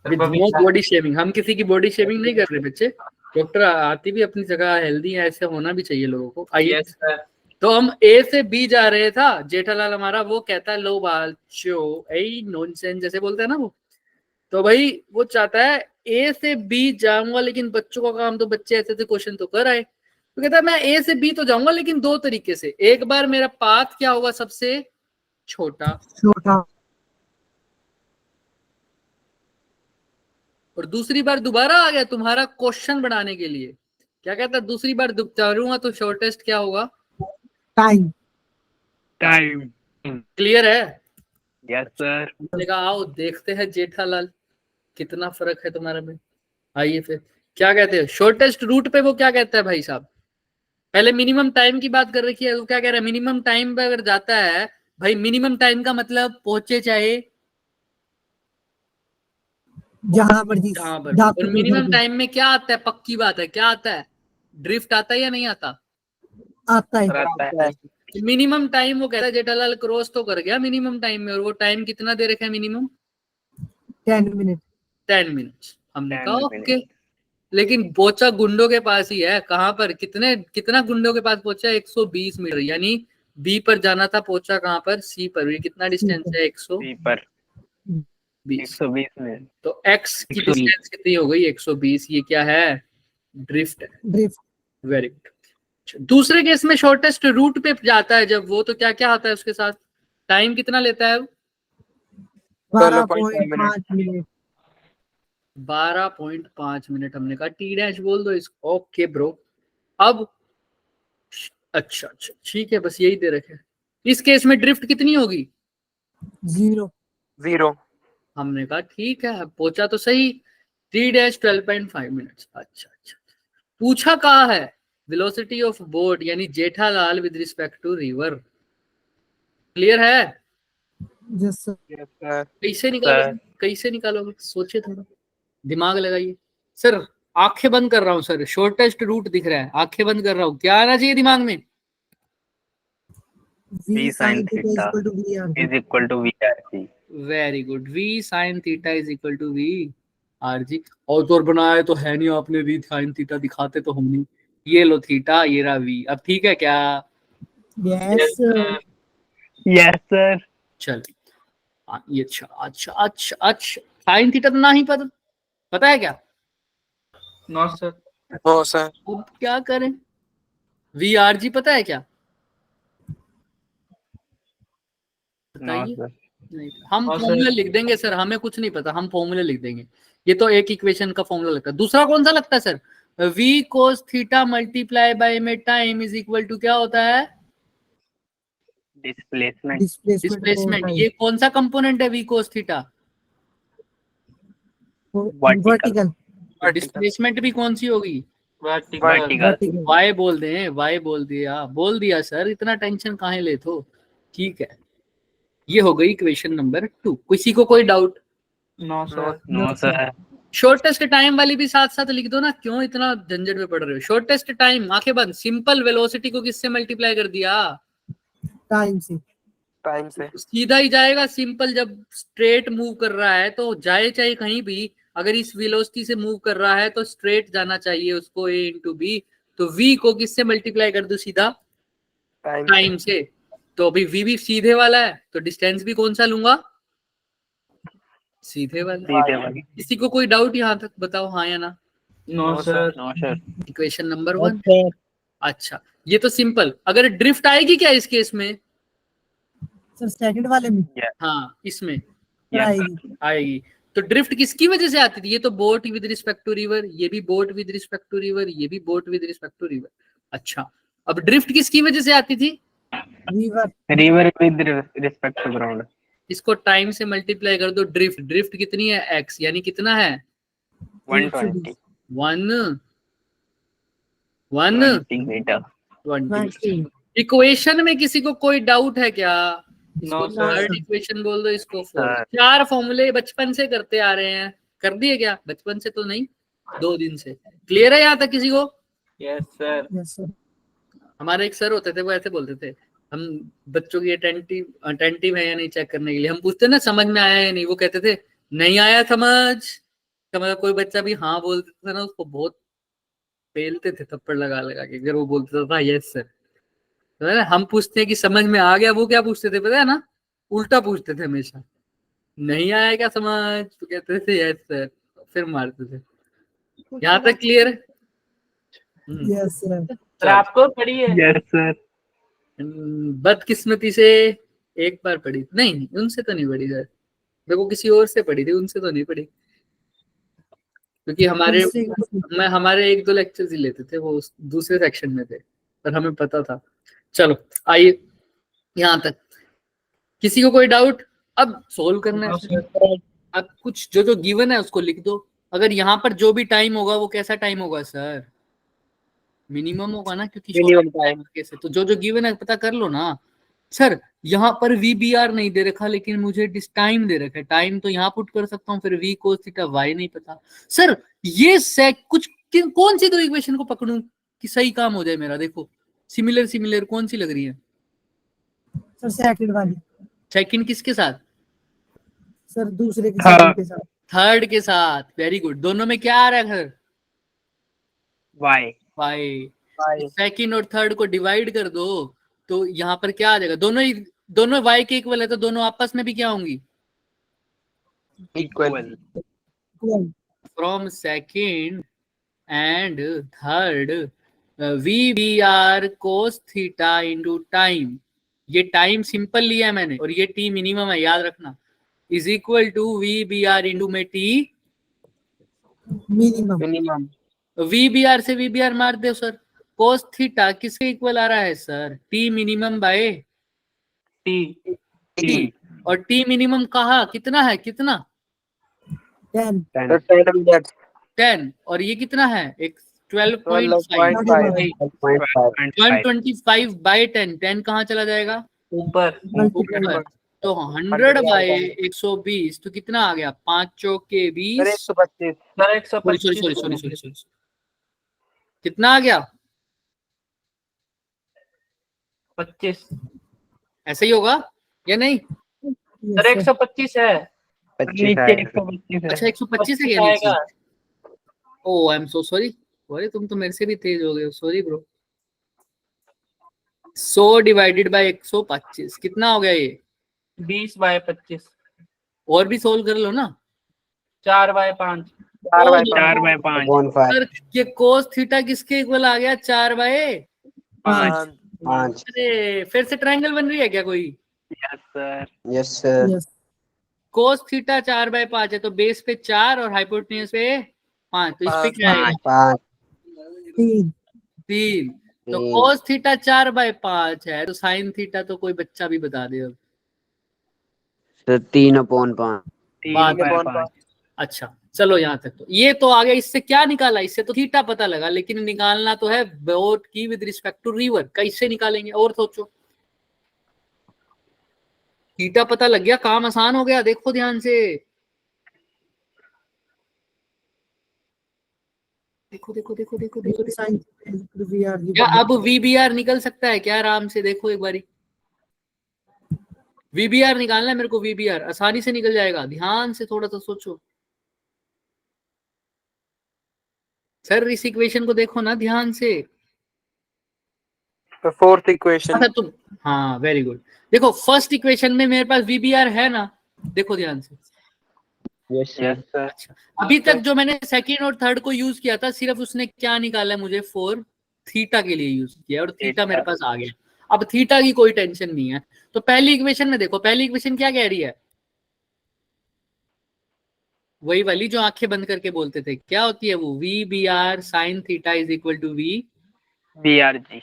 विद नो बॉडी शेमिंग, हम किसी की बॉडी शेमिंग नहीं कर रहे बच्चे। डॉक्टर हाथी भी अपनी जगह हेल्दी है, ऐसे होना भी चाहिए लोगों को। आइए Yes, sir. तो हम ए से बी जा रहे था, जेठालाल हमारा वो कहता है लो बाचो ए नॉनसेंस जैसे बोलते हैं ना वो। तो भाई वो चाहता है ए से बी जाऊंगा, लेकिन बच्चों का काम तो बच्चे ऐसे ऐसे क्वेश्चन तो कर आए। तो कहता है मैं ए से बी तो जाऊंगा लेकिन दो तरीके से, एक बार मेरा पाथ क्या होगा सबसे छोटा, छोटा। और दूसरी बार दोबारा आ गया तुम्हारा क्वेश्चन बनाने के लिए। क्या कहता है, दूसरी बार करूंगा तो शॉर्टेस्ट क्या होगा, टाइम। टाइम। क्लियर है? Yes sir. लेगा आओ देखते हैं जेठालाल कितना फर्क है तुम्हारे में। आइए फिर क्या कहते हैं शॉर्टेस्ट रूट पे, वो क्या कहता है भाई साहब? पहले मिनिमम टाइम की बात कर रखी है, वो क्या कह रहा है, मिनिमम टाइम पे अगर जाता है भाई, मिनिमम टाइम का मतलब पहुंचे चाहे जहां मर्जी जहां पर, जाते और थे मिनिमम घर टाइम में क्या आता है, पक्की बात है क्या आता है, ड्रिफ्ट आता है या नहीं आता? पे। आता है। आता है। मिनिमम टाइम वो कहता है जेठालाल क्रॉस तो कर गया मिनिमम टाइम में, और वो टाइम कितना दे रखा है मिनिमम 10 मिनट। 10 मिनट्स। हमने 10 कहा minutes. ओके, लेकिन पहुंचा गुंडों के पास ही है, कहां पर, कितना गुंडों के पास पहुंचा, 120 मीटर, यानी बी पर जाना था, पहुंचा कहाँ पर, सी पर। ये कितना डिस्टेंस है, 120। सी पर 120 में तो एक्स की 120। डिस्टेंस कितनी हो गई, 120। ये क्या है, ड्रिफ्ट है। Drift very good. दूसरे केस में शॉर्टेस्ट रूट पे जाता है जब वो, तो क्या क्या आता है उसके साथ, टाइम कितना लेता है, 12.5 मिनट। 12.5 मिनट। हमने कहा टी डैश बोल दो इसको। Okay bro. अब अच्छा अच्छा ठीक है, बस यही दे रखे। इस केस में ड्रिफ्ट कितनी होगी, 0 हमने कहा ठीक है, पहुंचा तो सही, 3 डैश 12.5 मिनट। अच्छा अच्छा। पूछा कहा है, वेलोसिटी ऑफ बोट यानी Jethalal with respect to river. Clear है, यस सर। Yes sir. कैसे निकालोगे, कैसे निकालोगे, सोचिए थोड़ा, दिमाग लगाइए। सर आंखें बंद कर रहा हूँ सर, शॉर्टेस्ट रूट दिख रहा है, आंखें बंद कर रहा हूँ, क्या आना चाहिए दिमाग में, V V sin sin theta is theta equal to VR। is equal to VRC। Very good. V sin theta is equal to V R G. और तो और बनाया तो है नहीं आपने, V sin थीटा दिखाते तो हम नहीं। ये लो थीटा, ये रहा V। अब ठीक है क्या, यस सर। Yes sir. चल ये अच्छा अच्छा अच्छा अच्छा। साइन थीटा तो ना ही पता, पता है क्या, नो सर। No sir. अब क्या करें, वी आर जी पता है क्या, नो बताइए। सर। नहीं, हम हाँ, फॉर्मूला सर। लिख देंगे सर, हमें कुछ नहीं पता, हम फॉर्मूला लिख देंगे। ये तो एक इक्वेशन का फॉर्मूला लगता है। दूसरा कौन सा लगता है sir, v cos theta multiply by में टाइम इज इक्वल टू क्या होता है, डिस्प्लेसमेंट। डिस्प्लेसमेंट। ये कौन सा कंपोनेंट है v cos theta, vertical. Displacement भी कौन सी होगी, वर्टिकल। वर्टिकल। वाई बोल दें, वाई बोल दिया सर, इतना टेंशन काहे ले तो। ठीक है, ये हो गई इक्वेशन नंबर 2। किसी को कोई doubt, no sir. No sir. Shortest time वाली भी साथ साथ लिख दो ना, क्यों इतना झंझट में पड़ रहे हो। शॉर्टेस्ट टाइम, आंखें बंद, सिंपल वेलोसिटी को किससे मल्टीप्लाई कर दिया, टाइम से। टाइम से। सीधा ही जाएगा सिंपल। जब स्ट्रेट मूव कर रहा है तो जाए चाहे कहीं भी, अगर इस वेलोसिटी से मूव कर रहा है तो स्ट्रेट जाना चाहिए उसको, a इंटू बी। तो v को किससे मल्टीप्लाई कर दो, सीधा टाइम से। तो अभी v भी सीधे वाला है, तो डिस्टेंस भी कौन सा लूंगा, सीधे वाला। सीधे वाली। किसी को कोई डाउट यहाँ तक, बताओ हाँ या ना। No sir. No sir. Equation number 1। अच्छा, ये तो सिंपल। अगर ड्रिफ्ट आएगी क्या इस केस में, सर सेकंड वाले में हाँ इसमें आएगी। आएगी। तो ड्रिफ्ट किसकी वजह से आती थी, ये तो boat with respect to river, ये भी boat with respect to river, ये भी boat with respect to river. अच्छा, अब ड्रिफ्ट किसकी वजह से आती थी, river. River with respect to ground. इसको टाइम से मल्टीप्लाई कर दो। ड्रिफ्ट, ड्रिफ्ट कितनी है, x, यानी कितना है 120 मीटर। 20। इक्वेशन में किसी को कोई डाउट है क्या, नो सर। थर्ड इक्वेशन बोल दो इसको। सर। 4 फॉर्मूले बचपन से करते आ रहे हैं, कर दिए क्या, बचपन से तो नहीं, 2 दिन से। क्लियर है यहाँ तक किसी को, यस सर। Yes sir. हमारे एक सर होते थे, वो ऐसे बोलते थे, हम बच्चों की अटेंटिव है या नहीं चेक करने के लिए, हम पूछते ना समझ में आया या नहीं, वो कहते थे नहीं आया समझ। मतलब कोई बच्चा भी हाँ बोलते था ना, उसको बहुत पेलते थे थप्पड़ लगा लगा के, अगर वो बोलता था यस सर। तो है ना, हम पूछते हैं कि समझ में आ गया, वो क्या पूछते थे पता है ना, उल्टा पूछते थे हमेशा, नहीं आया क्या समझ, तो कहते थे यस सर, फिर मारते थे। यहाँ तक क्लियर है, यस सर। सर आपको पढ़ी है। Yes sir. बदकिस्मती से एक बार पढ़ी, नहीं उनसे तो नहीं पढ़ी सर, देखो किसी और से पढ़ी थी, उनसे तो नहीं पढ़ी, क्योंकि हमारे 1-2 लेक्चर्स ही लेते थे, वो दूसरे सेक्शन में थे, पर हमें पता था। चलो आइए यहाँ तक, किसी को कोई डाउट, अब सोल्व करना है। अब कुछ जो गिवन है उसको लिख दो। अगर यहाँ पर जो भी टाइम होगा वो कैसा टाइम होगा सर, मिनिमम होगा ना, क्योंकि मिनिमम टाइम। कैसे, तो जो गिवन है पता कर लो ना। सर यहाँ पर VBR नहीं दे रखा, लेकिन मुझे टाइम दे रखा है, टाइम तो यहाँ पुट कर सकता हूँ, फिर v cos थीटा y नहीं पता। सर ये कुछ कौन सी 2 इक्वेशन को पकड़ूं कि सही काम हो जाए मेरा, देखो सिमिलर कौन सी लग रही है, सर सेकंड वाली। सेकंड किसके साथ, सर दूसरे के हाँ। सेकंड के साथ। थर्ड के साथ। Very good. दोनों में क्या आ रहा है सर, वाई। y। सेकंड और थर्ड को डिवाइड कर दो, तो यहाँ पर क्या आ जाएगा, दोनों y के इक्वल है तो दोनों आपस में भी क्या होंगी, Equal. From second and third VBR cos theta into time, ये टाइम सिंपल लिया है मैंने और ये टी मिनिमम है, याद रखना, is equal to VBR into में टी मिनिमम। मिनिमम VBR से VBR मार दो सर, cos थीटा किसके इक्वल आ रहा है sir, T minimum by T T, और टी मिनिमम कहा कितना है, कितना 10 10. 10, और ये कितना है एक 12.5, 12.5. 125 बाय 10, 10 कहाँ चला जाएगा ऊपर ऊपर, तो 100 बाय 120 तो कितना आ गया, 5 चौक के 20, सर सॉरी, कितना आ गया, 125 ऐसे ही होगा या नहीं, सर 125 है। 25 नीचे आएगा. 125 है। अच्छा 125 है क्या आएगा। नीचे, ओ आई एम सो सॉरी, अरे तुम तो मेरे से भी तेज हो गए, सॉरी ब्रो। 100 डिवाइडेड बाय 125 कितना हो गया ये, 20/25, और भी सोल्व कर लो ना, 4/5, 4/5 1.5. सर ये कोस थीटा किसके इक्वल आ गया, 4/5, 5. अरे फिर से ट्रायंगल बन रही है क्या कोई, yes sir Yes sir. Yes cos theta 4/5 है तो बेस पे 4 और हाइपोटेन्यूज पे 5, तो इस पे क्या है 5. 3 3, तो तीन। कोस थीटा 4/5 है तो साइन थीटा तो कोई बच्चा भी बता दे अब, तो 3/5. 3/5 अच्छा चलो यहाँ तक तो ये तो आ गया, इससे क्या निकाला, इससे तो थीटा पता लगा, लेकिन निकालना तो है बोट की विद रिस्पेक्ट टू रिवर, कैसे निकालेंगे और सोचो, थीटा पता लग गया, काम आसान हो गया, देखो ध्यान से, देखो देखो देखो देखो देखो, साइन वीआर क्या अब VBR निकल सकता है क्या, आराम से देखो एक बारी, VBR निकालना है मेरे को, VBR आसानी से निकल जाएगा, ध्यान से थोड़ा सा सोचो सर, इस इक्वेशन को देखो ना ध्यान से, फोर्थ इक्वेशन अच्छा तुम, हाँ वेरी गुड, देखो फर्स्ट इक्वेशन में मेरे पास VBR है ना, देखो ध्यान से, Yes sir. यस सर अच्छा अभी तक जो मैंने सेकंड और थर्ड को यूज किया था, सिर्फ उसने क्या निकाला है मुझे, 4 थीटा के लिए यूज किया और थीटा मेरे पास आ गया, अब थीटा की कोई टेंशन नहीं है, तो पहली इक्वेशन में देखो, पहली इक्वेशन क्या कह रही है, वही वाली जो आंखें बंद करके बोलते थे, क्या होती है वो, VBR sine theta is equal to BRG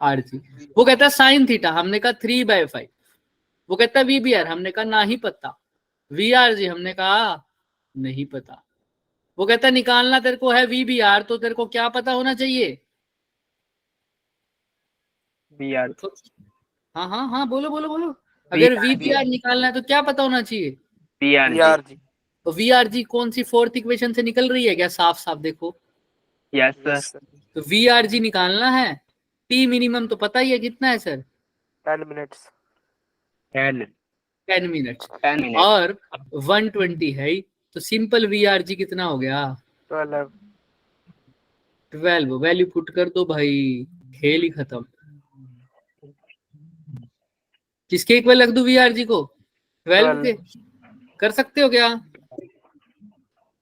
VRG, वो कहता है साइन थीटा, हमने कहा 3/5, वो कहता है VBR, हमने कहा ना ही पता, VRG हमने कहा नहीं पता, वो कहता है निकालना तेरे को है VBR, तो तेरे को क्या पता होना चाहिए, BRG हाँ हाँ हाँ बोलो बोलो बोलो, अगर VBR निकालना है तो क्या पता होना चाहिए, BRG तो VRG कौन सी फोर्थ इक्वेशन से निकल रही है क्या, साफ साफ देखो, यस सर तो VRG निकालना है, T मिनिमम तो पता ही है कितना है सर, 10 मिनट्स 10 मिनट, 10 मिनट और 120 है ही, तो सिंपल VRG कितना हो गया, 12, वैल्यू पुट कर दो भाई, खेल ही खत्म, किसके इक्वल रख दूं VRG को, 12 के, कर सकते हो क्या,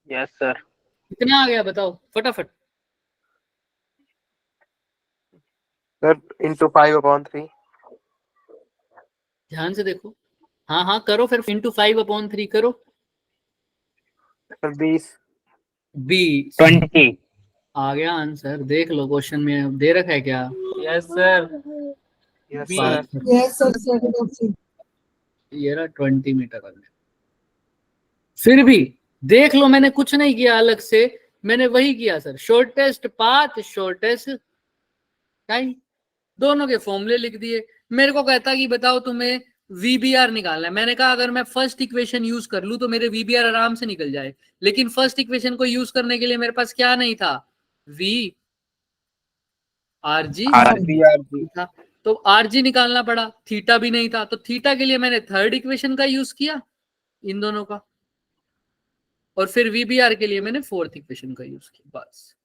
यस सर कितना आ गया बताओ फटाफट, सर into 5/3 ध्यान से देखो, हाँ हाँ करो फिर, इंटू 5/3 करो, सर 20 20 आ गया आंसर, देख लो क्वेश्चन में दे रखा है क्या, यस सर यस बात सर खत्म। यस सर सेकंड ऑप्शन ये रहा 20 मीटर आ गया, फिर भी देख लो मैंने कुछ नहीं किया अलग से, मैंने वही किया sir, shortest path shortest time, दोनों के फॉर्मूले लिख दिए, मेरे को कहता कि बताओ तुम्हें VBR निकालना है, मैंने कहा अगर मैं फर्स्ट इक्वेशन यूज कर लूं तो मेरे VBR आराम से निकल जाए, लेकिन फर्स्ट इक्वेशन को यूज करने के लिए मेरे पास क्या नहीं था, VRG था, तो RG निकालना पड़ा, थीटा भी नहीं था, तो थीटा के लिए मैंने थर्ड इक्वेशन का यूज किया इन दोनों का, और फिर VBR के लिए मैंने फोर्थ इक्वेशन का यूज किया, बस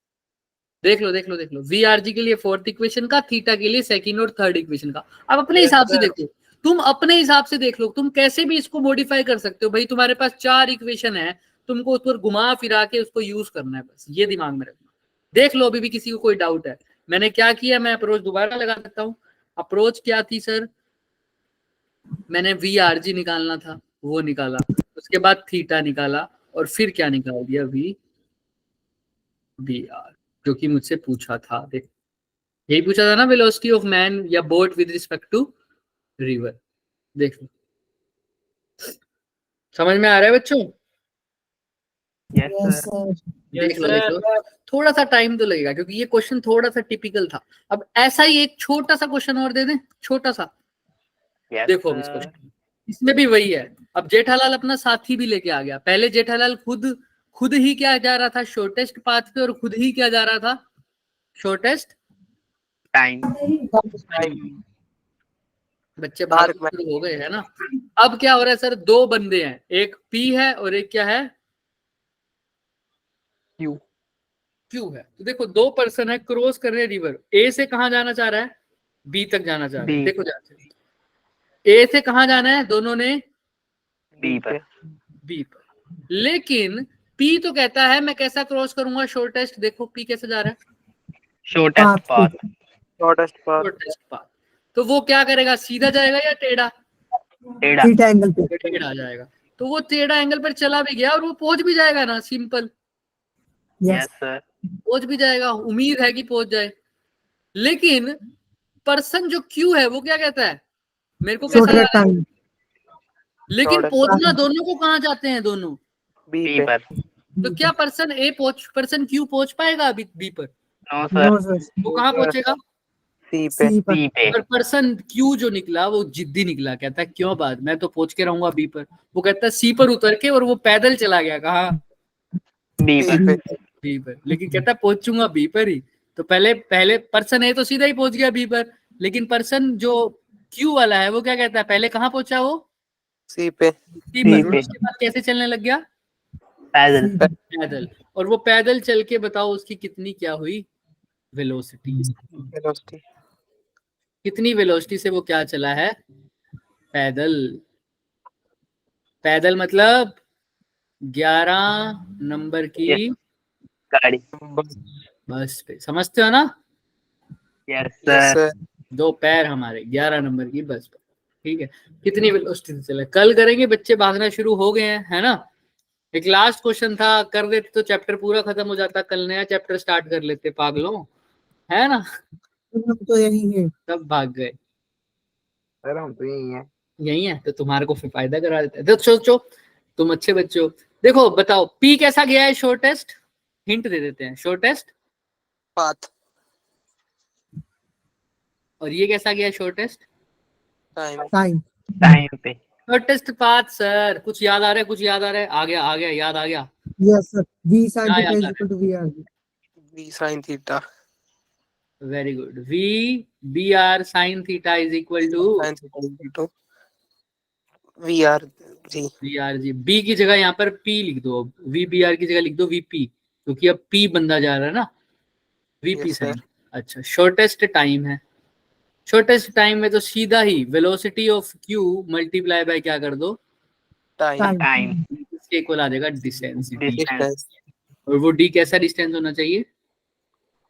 देख लो VRG के लिए फोर्थ इक्वेशन का, थीटा के लिए सेकंड और थर्ड इक्वेशन का। अब अपने हिसाब से देखो, तुम अपने हिसाब से देख लो, तुम कैसे भी इसको मॉडिफाई कर सकते हो भाई। तुम्हारे पास 4 इक्वेशन है, तुमको उस पर घुमा फिरा के उसको यूज करना है, बस ये दिमाग में रखना। देख लो अभी भी किसी को कोई डाउट है। मैंने क्या किया, मैं अप्रोच दोबारा लगा सकता हूँ। अप्रोच क्या थी सर, मैंने VRG निकालना था, वो निकाला, उसके बाद थीटा निकाला, और फिर क्या निकाल दिया, VR, जो कि मुझसे पूछा था। देख, यही पूछा था ना, वेलोसिटी ऑफ मैन या boat with respect to river. देख लो, समझ में आ रहा है बच्चों? Yes yes sir. सर। देख लो, थोड़ा सा टाइम तो लगेगा क्योंकि ये क्वेश्चन थोड़ा सा टिपिकल था। अब ऐसा ही एक छोटा सा क्वेश्चन और दे दें, छोटा सा। यस देखो अब इस क्वेश्चन, इसमें भी वही है। अब जेठालाल अपना साथी भी लेके आ गया। पहले जेठालाल खुद ही क्या जा रहा था, शॉर्टेस्ट पाथ पे, और खुद ही क्या जा रहा था, शॉर्टेस्ट टाइम। बच्चे बाहर शुरू हो गए है ना। अब क्या हो रहा है सर, 2 बंदे हैं, एक P है और एक क्या है, Q है। तो देखो 2 पर्सन है, क्रॉस कर रहे हैं रिवर। A से कहां जाना चाह रहा है, B तक जाना चाह रहा है। B। देखो A से कहां जाना है, दोनों ने बी पर। B पर। लेकिन P तो कहता है मैं कैसा क्रॉस करूंगा, शॉर्टेस्ट। देखो P कैसे जा रहा है, शॉर्टेस्ट पाथ। Shortest path. तो वो क्या करेगा, सीधा जाएगा या टेढ़ा, टेढ़ा। थीटा एंगल पे। टेढ़ा जाएगा। तो वो टेढ़ा एंगल पर चला भी गया और वो पहुंच भी जाएगा ना, सिंपल, यस यस सर। पहुंच भी जाएगा, उम्मीद है कि पहुंच जाए। लेकिन पर्सन जो Q है वो क्या कहता है, मेरे को कैसा शॉर्टर लग रहा है, टाइम। लेकिन पहुंचना दोनों को कहाँ जाते हैं, दोनों। बी पर। तो क्या पर्सन Q पहुंच पाएगा अभी B पर, नो सर। No sir. वो कहाँ पहुंचेगा, सी पर। बी पे। पर पर्सन Q जो निकला वो जिद्दी निकला, कहता है क्यों बात, मैं तो पहुंच के रहूंगा B पर। वो कहता है C पर उतर के, और वो पैदल चला गया कहाँ, बी पर। B पर। लेकिन कहता है पहुंचूंगा B पर ही। तो पहले पर्सन A तो सीधा ही पहुंच गया B पर, लेकिन पर्सन जो Q वाला है वो क्या कहता है, पहले कहाँ पहुंचा वो, सी पे। C पर। और उसके बाद कैसे चलने लग गया, पैदल। पैदल। और वो पैदल चल के बताओ उसकी कितनी क्या हुई, वेलोसिटी, कितनी वेलोसिटी से वो क्या चला है, पैदल। पैदल मतलब 11 नंबर की गाड़ी। बस पे, समझते हो ना, यस यस सर। सर। 2 पैर हमारे 11 नंबर की बस पे। ठीक है, कितनी वेलोसिटी से चले, कल करेंगे, बच्चे भागना शुरू हो गए हैं, है ना। एक लास्ट क्वेश्चन था, कर देते तो चैप्टर पूरा खत्म हो जाता। कल नया चैप्टर स्टार्ट कर लेते पागलों, है ना। हम तो यही है। सब भाग गए, सर हम तो यही है। यही है तो तुम्हारे को फिर फायदा करा देते हैं। तो सोचो, तुम अच्छे बच्चे हो। देखो बताओ P कैसा गया है, शॉर्टेस्ट, हिंट दे देते हैं, शॉर्टेस्ट। पाथ। और ये कैसा गया है, शॉर्टेस्ट, टाइम। टाइम। टाइम पे। Shortest path. सर कुछ याद आ रहा है, कुछ याद आ रहा है, आ गया याद आ गया। Yes sir. V sin क्या theta याद is आ equal to VR। B sine theta. Very good, BR sin theta is equal to sine theta to G. VRG। B की जगह यहाँ पर P लिख दो, अब VBR की जगह लिख दो VP, क्योंकि अब P बंदा जा रहा है ना, VP Yes, sir. sin। अच्छा, शॉर्टेस्ट टाइम है, शॉर्टेस्ट टाइम में तो सीधा ही velocity of Q multiply by क्या कर दो, टाइम। टाइम। इसके इक्वल आ जाएगा डिस्टेंस D। डिस्टेंस। और वो D कैसा डिस्टेंस होना चाहिए,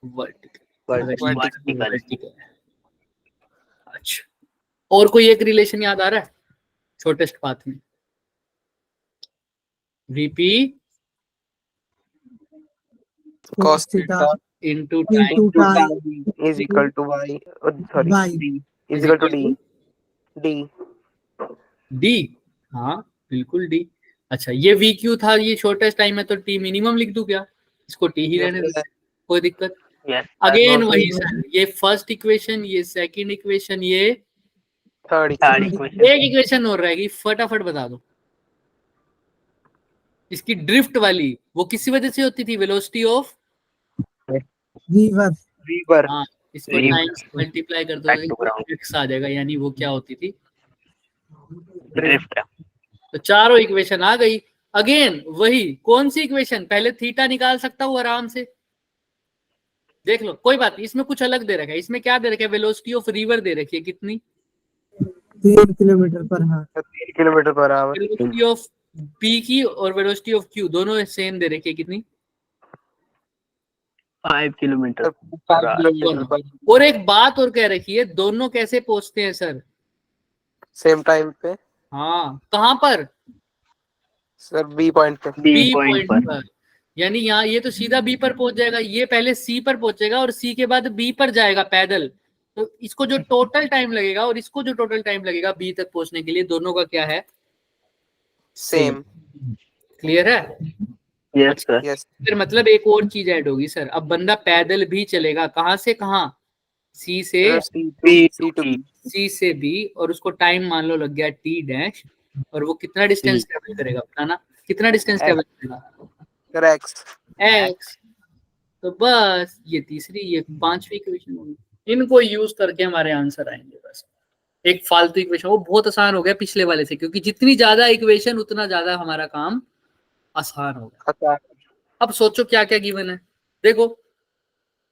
वर्टिकल। वर्टिकल। अच्छा, और कोई एक रिलेशन याद आ रहा है शॉर्टेस्ट पाथ में, VP cos theta theta into into time time is equal to y. Sorry. y Is equal to d. D. D। हाँ बिल्कुल D। अच्छा, ये VQ था, ये शॉर्टेस्ट टाइम है, तो T मिनिमम लिख दूं क्या, इसको T ही रहने दो, कोई दिक्कत। यस अगेन वही सर, ये फर्स्ट इक्वेशन, ये सेकंड इक्वेशन, ये थर्ड थर्ड इक्वेशन। इक्वेशन। एक इक्वेशन और रहेगी, फटाफट बता दो। इसकी ड्रिफ्ट वाली वो किसी वजह से होती थी, वेलोसिटी ऑफ, वीवर Weaver. हाँ, इसको River. टाइम्स मल्टीप्लाई कर Back to दो, ground. x आ जाएगा, यानी वो क्या होती थी, ड्रिफ्ट। तो चारों इक्वेशन आ गई। अगेन वही, कौन सी इक्वेशन, पहले थीटा निकाल सकता हूँ आराम से, देख लो, कोई बात नहीं, इसमें कुछ अलग दे रखा है। इसमें क्या दे रखा है? वेलोसिटी ऑफ रिवर दे रखी है, कितनी? 3 किलोमीटर पर हावर। 3 kilometre per our. Velocity of P की और वेलोसिटी ऑफ क्यू दोनों सेम दे रखी है, कितनी? 5 किलोमीटर। 5 किलोमीटर पर और एक बात और कह रखी है, दोनों कैसे पहुंचते हैं सर? सेम टाइम पे। हाँ, कहाँ पर? सर बी पॉइंट पे। बी बी पॉइंट पॉइंट पर। पर। यानी यहाँ ये तो सीधा बी पर पहुंच जाएगा, ये पहले सी पर पहुंचेगा और सी के बाद बी पर जाएगा पैदल। तो इसको जो टोटल टाइम लगेगा और इसको जो टोटल टाइम लगेगा बी तक पहुंचने के लिए, दोनों का क्या है? सेम। क्लियर है? Yes sir. यस। फिर मतलब एक और चीज ऐड होगी सर, अब बंदा पैदल भी चलेगा, कहाँ से कहाँ? सी से बी सी टू बी। सी से बी, और उसको टाइम मान लो लग गया टी डैश, और वो कितना डिस्टेंस ट्रेवल करेगा बताना? कितना डिस्टेंस ट्रेवल करेगा? Sir x. एक्स। तो बस ये तीसरी, ये पांचवी इक्वेशन होगी। इनको यूज करके हमारे आंसर आएंगे। बस एक फालतू इक्वेशन, वो बहुत आसान हो गया पिछले वाले से, क्योंकि जितनी ज्यादा इक्वेशन उतना ज्यादा हमारा काम आसान हो गया। अब सोचो क्या क्या गिवन है। देखो,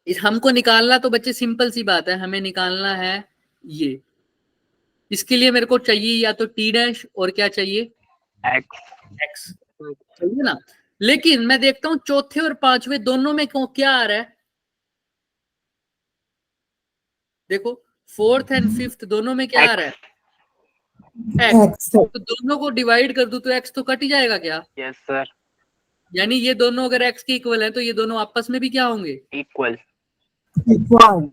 हमको निकालना तो बच्चे सिंपल सी बात है, हमें निकालना है ये। इसके लिए मेरे को चाहिए या तो टी डैश और क्या चाहिए? एक्स चाहिए ना। लेकिन मैं देखता हूं चौथे और पांचवे दोनों में क्या आ रहा है। देखो, फोर्थ एंड फिफ्थ दोनों में क्या आ रहा है? एक्स। एक्स। तो दोनों को डिवाइड कर दूं तो एक्स तो कट ही जाएगा क्या? Yes sir. यानी ये दोनों अगर एक्स के इक्वल है तो ये दोनों आपस में भी क्या होंगे? इक्वल। इक्वल।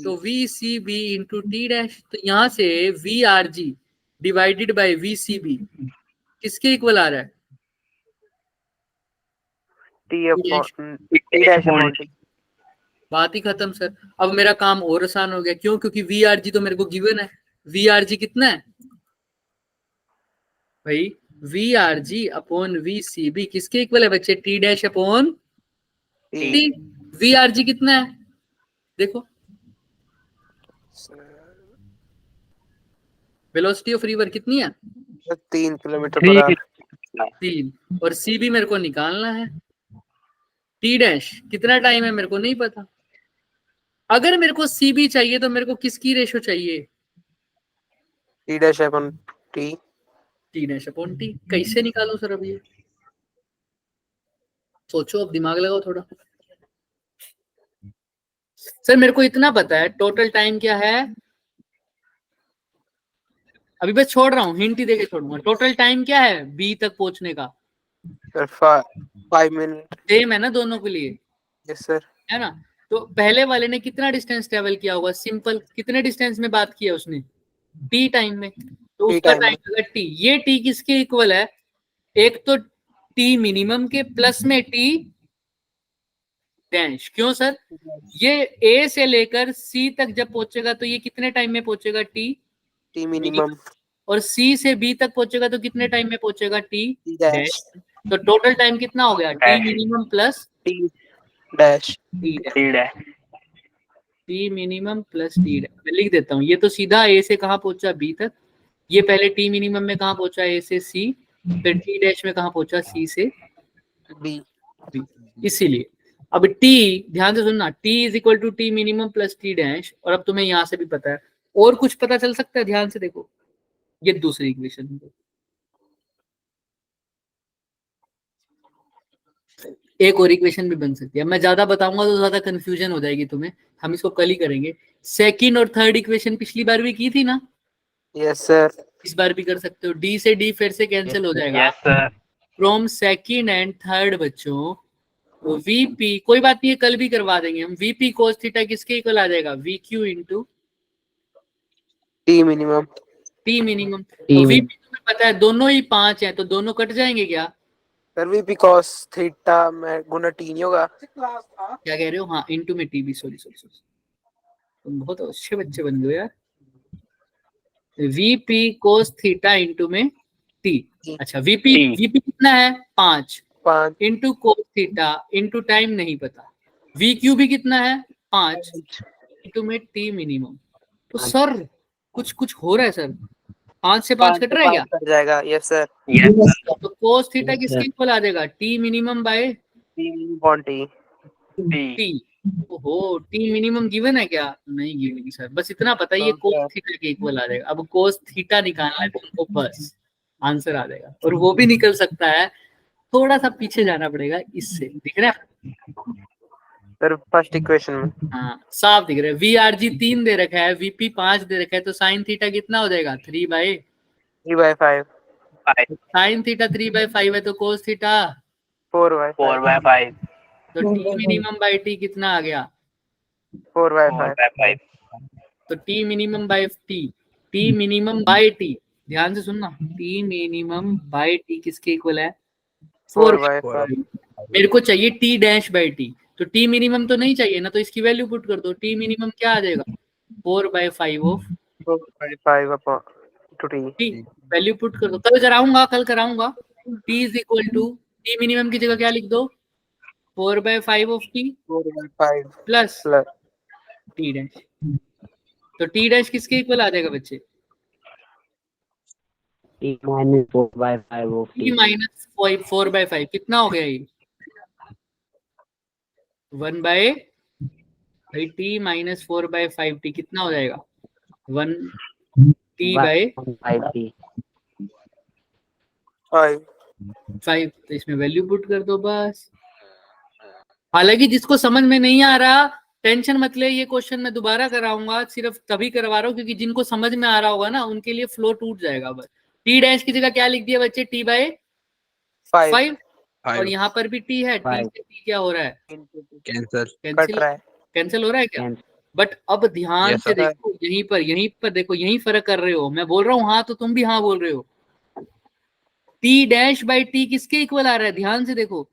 तो V C B into T dash, तो यहां से V R G divided by V C B किसके इक्वल आ रहा है? T upon T dash upon T. बात ही खत्म सर। अब मेरा काम और आसान हो गया, क्यों? क्योंकि वी आर जी तो मेरे को गिवन है। वी आर जी कितना है भाई? V R G upon V C B किसके इक्वल है बच्चे? T dash upon T. V R G कितना है देखो? वेलोसिटी ऑफ रिवर कितनी है? 3 किलोमीटर पर आवर। 3। और सी भी मेरे को निकालना है। टी डैश कितना टाइम है मेरे को नहीं पता। अगर मेरे को सी बी चाहिए तो मेरे को किसकी रेशो चाहिए? T dash upon T. T dash upon T. कैसे निकालो सर? अब ये सोचो, अब दिमाग लगाओ थोड़ा। सर मेरे को इतना पता है टोटल टाइम क्या है, अभी बस छोड़ रहा हूँ, हिंट ही देके छोड़ूंगा। टोटल टाइम क्या है बी तक पहुंचने का? Sir 5 minute. सेम है ना दोनों के लिए, यस सर। है ना? तो पहले वाले ने कितना डिस्टेंस ट्रेवल किया होगा? सिंपल, कितने डिस्टेंस में बात किया उसने? टी टाइम में। तो T उसका time टाइम होगा टी। ये टी किसके इक्वल है? एक तो टी मिनिमम के प्लस में टी डैश। क्यों सर? ये ए से लेकर सी तक जब पहुंचेगा तो ये कितने टाइम में पहुंचेगा? T minimum. और सी से बी तक पहुंचेगा तो कितने टाइम में पहुंचेगा? T T dash. डैश। तो टोटल टाइम कितना हो गया? T minimum plus T dash. T dash. T dash. T minimum plus T dash. मैं लिख देता हूँ, ये तो सीधा ए से कहाँ पहुंचा? बी तक। ये पहले टी मिनिमम में कहाँ पहुंचा? ए से सी। फिर टी डैश में कहाँ पहुंचा? सी से बी। बी। इसीलिए अब टी, ध्यान से सुनना, T is equal to T minimum plus T dash. और अब तुम्हें यहां से भी पता है, और कुछ पता चल सकता है? ध्यान से देखो, ये दूसरी इक्वेशन, एक और इक्वेशन भी बन सकती है। मैं ज्यादा बताऊंगा तो ज्यादा कंफ्यूजन हो जाएगी तुम्हें, हम इसको कल ही करेंगे। सेकंड और थर्ड इक्वेशन पिछली बार भी की थी ना, यस सर। इस बार भी कर सकते हो। डी से डी फिर से कैंसिल हो जाएगा। Yes sir. From second and third बच्चों, वीपी, कोई बात नहीं है, कल भी करवा देंगे हम। वीपी कोस थीटा किसके इक्वल आ जाएगा? We Q into T minimum. T minimum. तो वीपी तुम्हें पता है दोनों ही 5 हैं, तो दोनों कट जाएंगे क्या? सर वीपी कॉस थीटा में गुना टी नहीं होगा? क्या कह रहे हो? हाँ, इंटू में टी भी। सॉरी सॉरी सॉरी, तुम बहुत अच्छे बच्चे बन गए यार। वीपी कोस थीटा इंटू में टी। अच्छा, वीपी वीपी कितना है? 5 into cos theta into time नहीं पता। वी क्यू भी कितना है? 5 इंटू में टी मिनिमम। तो सर कुछ कुछ हो रहा है सर, 5 से 5 कट रहा है क्या? कट जाएगा। Yes sir. यस तो कोस थीटा किसके इक्वल आ जाएगा? T minimum by T minimum upon T. T. T. ओहो, टी मिनिमम गिवन है क्या? नहीं गिवन सर, बस इतना पता है ये कोस थीटा के इक्वल आ जाएगा। अब कोस थीटा निकालना है तुमको, बस आंसर आ जाएगा। और वो भी निकल सकता है, थोड़ा सा पीछे जाना पड़ेगा, इससे दिख रहा है? सर फर्स्ट इक्वेशन में हाँ साफ दिख रहा है। VRG 3 दे रखा है, VP 5 दे रखा है, तो साइन थीटा कितना हो जाएगा? 3/5। 3/5 साइन थीटा 3/5 है, तो कोस थीटा 4/5 4/5 तो टी मिनिमम बाई टी कितना आ गया? 4/5 तो T minimum by T, T minimum by T, ध्यान से सुनना, टी मिनिमम बाई टी किसके इक्वल है? 4/5 मेरे को चाहिए टी डैश बाई टी, तो टी मिनिमम तो नहीं चाहिए ना, तो इसकी वैल्यू पुट कर दो। टी मिनिमम क्या आ जाएगा? 4/5 ऑफ 4/5 टी, वैल्यू पुट कर दो। कल कराऊंगा। T is equal to, T minimum की जगह क्या लिख दो? 4/5 of T 4/5 plus plus T dash. तो टी डैश किसके इक्वल आ जाएगा बच्चे? T minus 4/5 of T T. Minus 4/5 कितना हो गया ये? 1/टी माइनस 4/5 टी कितना हो जाएगा? 1t/5। 1/T. 5 तो इसमें वैल्यू पुट कर दो बस। हालांकि जिसको समझ में नहीं आ रहा टेंशन मत ले, ये क्वेश्चन मैं दोबारा कराऊंगा, सिर्फ तभी करवा रहा हूँ क्योंकि जिनको समझ में आ रहा होगा ना उनके लिए फ्लो टूट जाएगा। बस टी डैश की जगह क्या लिख दिया बच्चे? t/5। और यहाँ पर भी t है, t से t क्या हो रहा है? कट रहा है कैंसिल हो रहा है क्या? Cancel. बट अब ध्यान Yes, से sir. देखो, यहीं पर देखो, यहीं फर्क कर रहे हो। मैं बोल रहा हूँ हाँ, तो तुम भी हाँ बोल रहे हो। टी डैश बाई टी किसके इक्वल आ रहा है? ध्यान से देखो,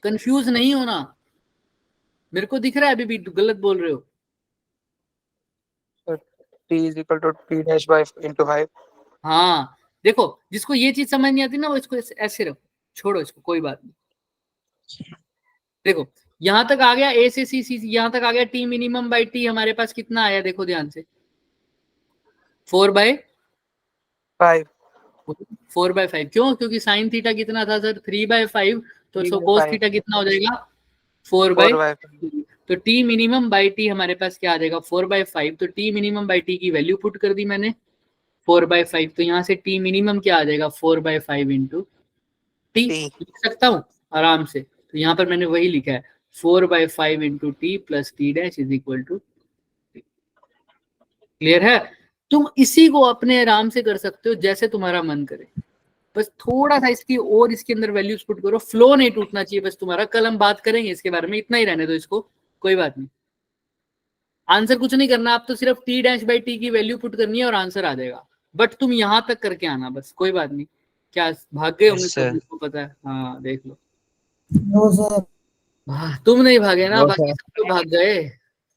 कंफ्यूज नहीं होना। मेरे को दिख रहा है अभी भी गलत बोल रहे हो। t is equal to t dash by into 5 हाँ देखो, जिसको ये चीज समझ नहीं आती ना वो इसको ऐसे रखो, छोड़ो इसको, कोई बात नहीं। देखो यहां तक आ गया, ए से सी, सी यहां तक आ गया। टी मिनिमम बाई टी हमारे पास कितना आया? देखो ध्यान से, 4/5। 4/5 क्यों? क्योंकि साइन थीटा कितना था सर? 3/5। तो 3/5 कोस थीटा कितना हो जाएगा? 4/5। 4/5 तो टी मिनिमम बाई टी हमारे पास क्या आ जाएगा? 4/5। तो टी मिनिमम बाई टी की वैल्यू पुट कर दी मैंने, 4/5। तो यहाँ से टी मिनिमम क्या आ जाएगा? 4/5 इंटू टी लिख सकता हूँ आराम से। तो यहाँ पर मैंने वही लिखा है, 4/5 into T plus T dash is equal to. Clear है? तुम इसी को अपने आराम से कर सकते हो जैसे तुम्हारा मन करे, बस थोड़ा सा इसकी और इसके अंदर वैल्यूज पुट करो, फ्लो नहीं टूटना चाहिए बस तुम्हारा। कल हम बात करेंगे इसके बारे में, इतना ही रहने दो इसको, कोई बात नहीं। आंसर कुछ नहीं करना, आप तो सिर्फ टी डैश बाई टी की वैल्यू पुट करनी है और आंसर आ जाएगा। बट तुम यहां तक करके आना बस, कोई बात नहीं। क्या भाग गए होंगे सब, जिसको पता है? हाँ देख लो। No sir. तुम नहीं भागे ना, बाकी सब तो भाग गए।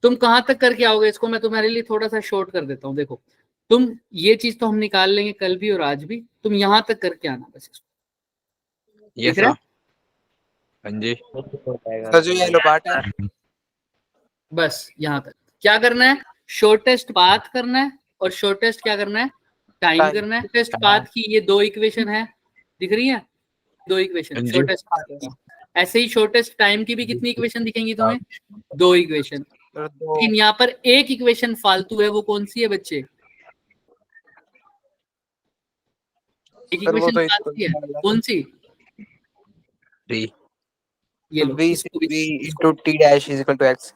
तुम कहाँ तक करके आओगे इसको? मैं तुम्हारे लिए थोड़ा सा शॉर्ट कर देता हूँ। देखो तुम, ये चीज तो हम निकाल लेंगे कल भी और आज भी, तुम यहाँ तक करके आना बस इसको। यस दिख रहा है? हाँ जी हो जाएगा. सर जो येलो पार्ट है बस यहाँ तक क्या करना है? शॉर्टेस्ट पाथ करना है, और शॉर्टेस्ट क्या करना है? Time Time. करना है। शॉर्टेस्ट पाथ की ये दो इक्वेशन है, दिख रही है? दो इक्वेशन हाँ जी। शॉर्टेस्ट पाथ की। ऐसे ही शॉर्टेस्ट टाइम की भी कितनी इक्वेशन दिखेंगी तुम्हें? दो इक्वेशन। सर दो लेकिन यहाँ पर एक इक्वेशन फालतू है, वो कौन सी है बच्चे? एक सर वो इक्वेशन तो फालतू है, कौन सी? 3 ये लो, v इसको भी into t dash is equal to x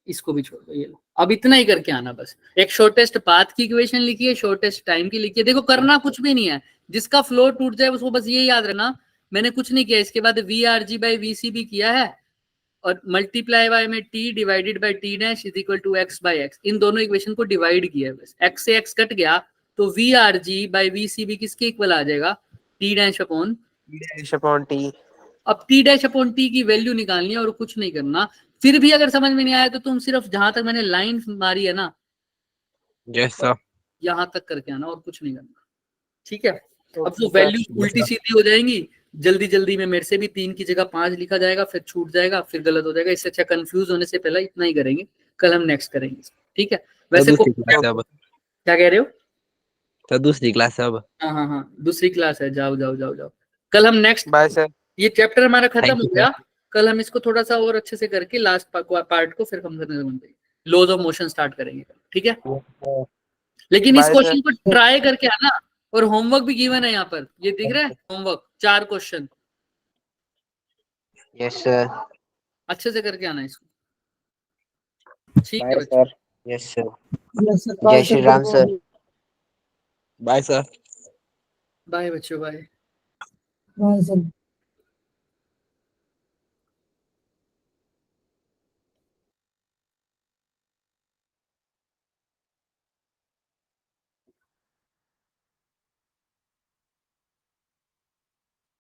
इसको भी छोड़ दो। ये लो, अब इतना ही करके आना बस। एक शॉर्टेस्ट पाथ की इक्वेशन लिखिए, शॉर्टेस्ट टाइम की लिखिए। देखो करना कुछ भी नहीं है, जिसका फ्लो टूट जाए उसको बस ये याद रखना, मैंने कुछ नहीं किया। इसके बाद VRG बाई VCB किया है, और मल्टीप्लाई बाय में t divided by t dash is equal to x by x। इन दोनों इक्वेशन को डिवाइड किया है बस, x से x कट गया तो VRG बाय VCB किसके इक्वल आ जाएगा? t dash upon t dash upon t अब t डैश अपॉन t की वैल्यू निकालनी है और कुछ नहीं करना। फिर भी अगर समझ में नहीं आया तो तुम सिर्फ जहां तक मैंने लाइन मारी है ना, यस सर यहां तक करके आना और कुछ नहीं करना, ठीक है? अब तो ठीक है। वैल्यू उल्टी सीधी हो जाएंगी, जल्दी जल्दी में मेरे से भी 3 की जगह 5 लिखा जाएगा, फिर छूट जाएगा, फिर गलत हो जाएगा। इससे अच्छा कंफ्यूज होने से पहले इतना ही करेंगे, कल हम नेक्स्ट करेंगे, ठीक है? वैसे दूसरी क्लास है अब क्या कह रहे हो? तो दूसरी क्लास है अब हाँ हाँ हाँ, दूसरी क्लास है, जाओ जाओ जाओ जाओ। कल हम नेक्स्ट, बाय सर। ये चैप्टर हमारा खत्म Thank हो you, गया, कल हम इसको थोड़ा सा और अच्छे से करके लास्ट पार्ट को फिर हम लॉज ऑफ मोशन स्टार्ट करेंगे, ठीक है। लेकिन इस Bye, क्वेश्चन को ट्राई करके आना, और होमवर्क भी गिवन है यहाँ पर, ये दिख रहा है होमवर्क, 4 क्वेश्चन Yes, sir. अच्छे से करके आना इसको, ठीक है Bye, बच्चों। sir. Yes, sir. Yes, sir. Jai Shri Ram, sir. Bye, sir. Bye बच्चों, बाय। Bye, sir.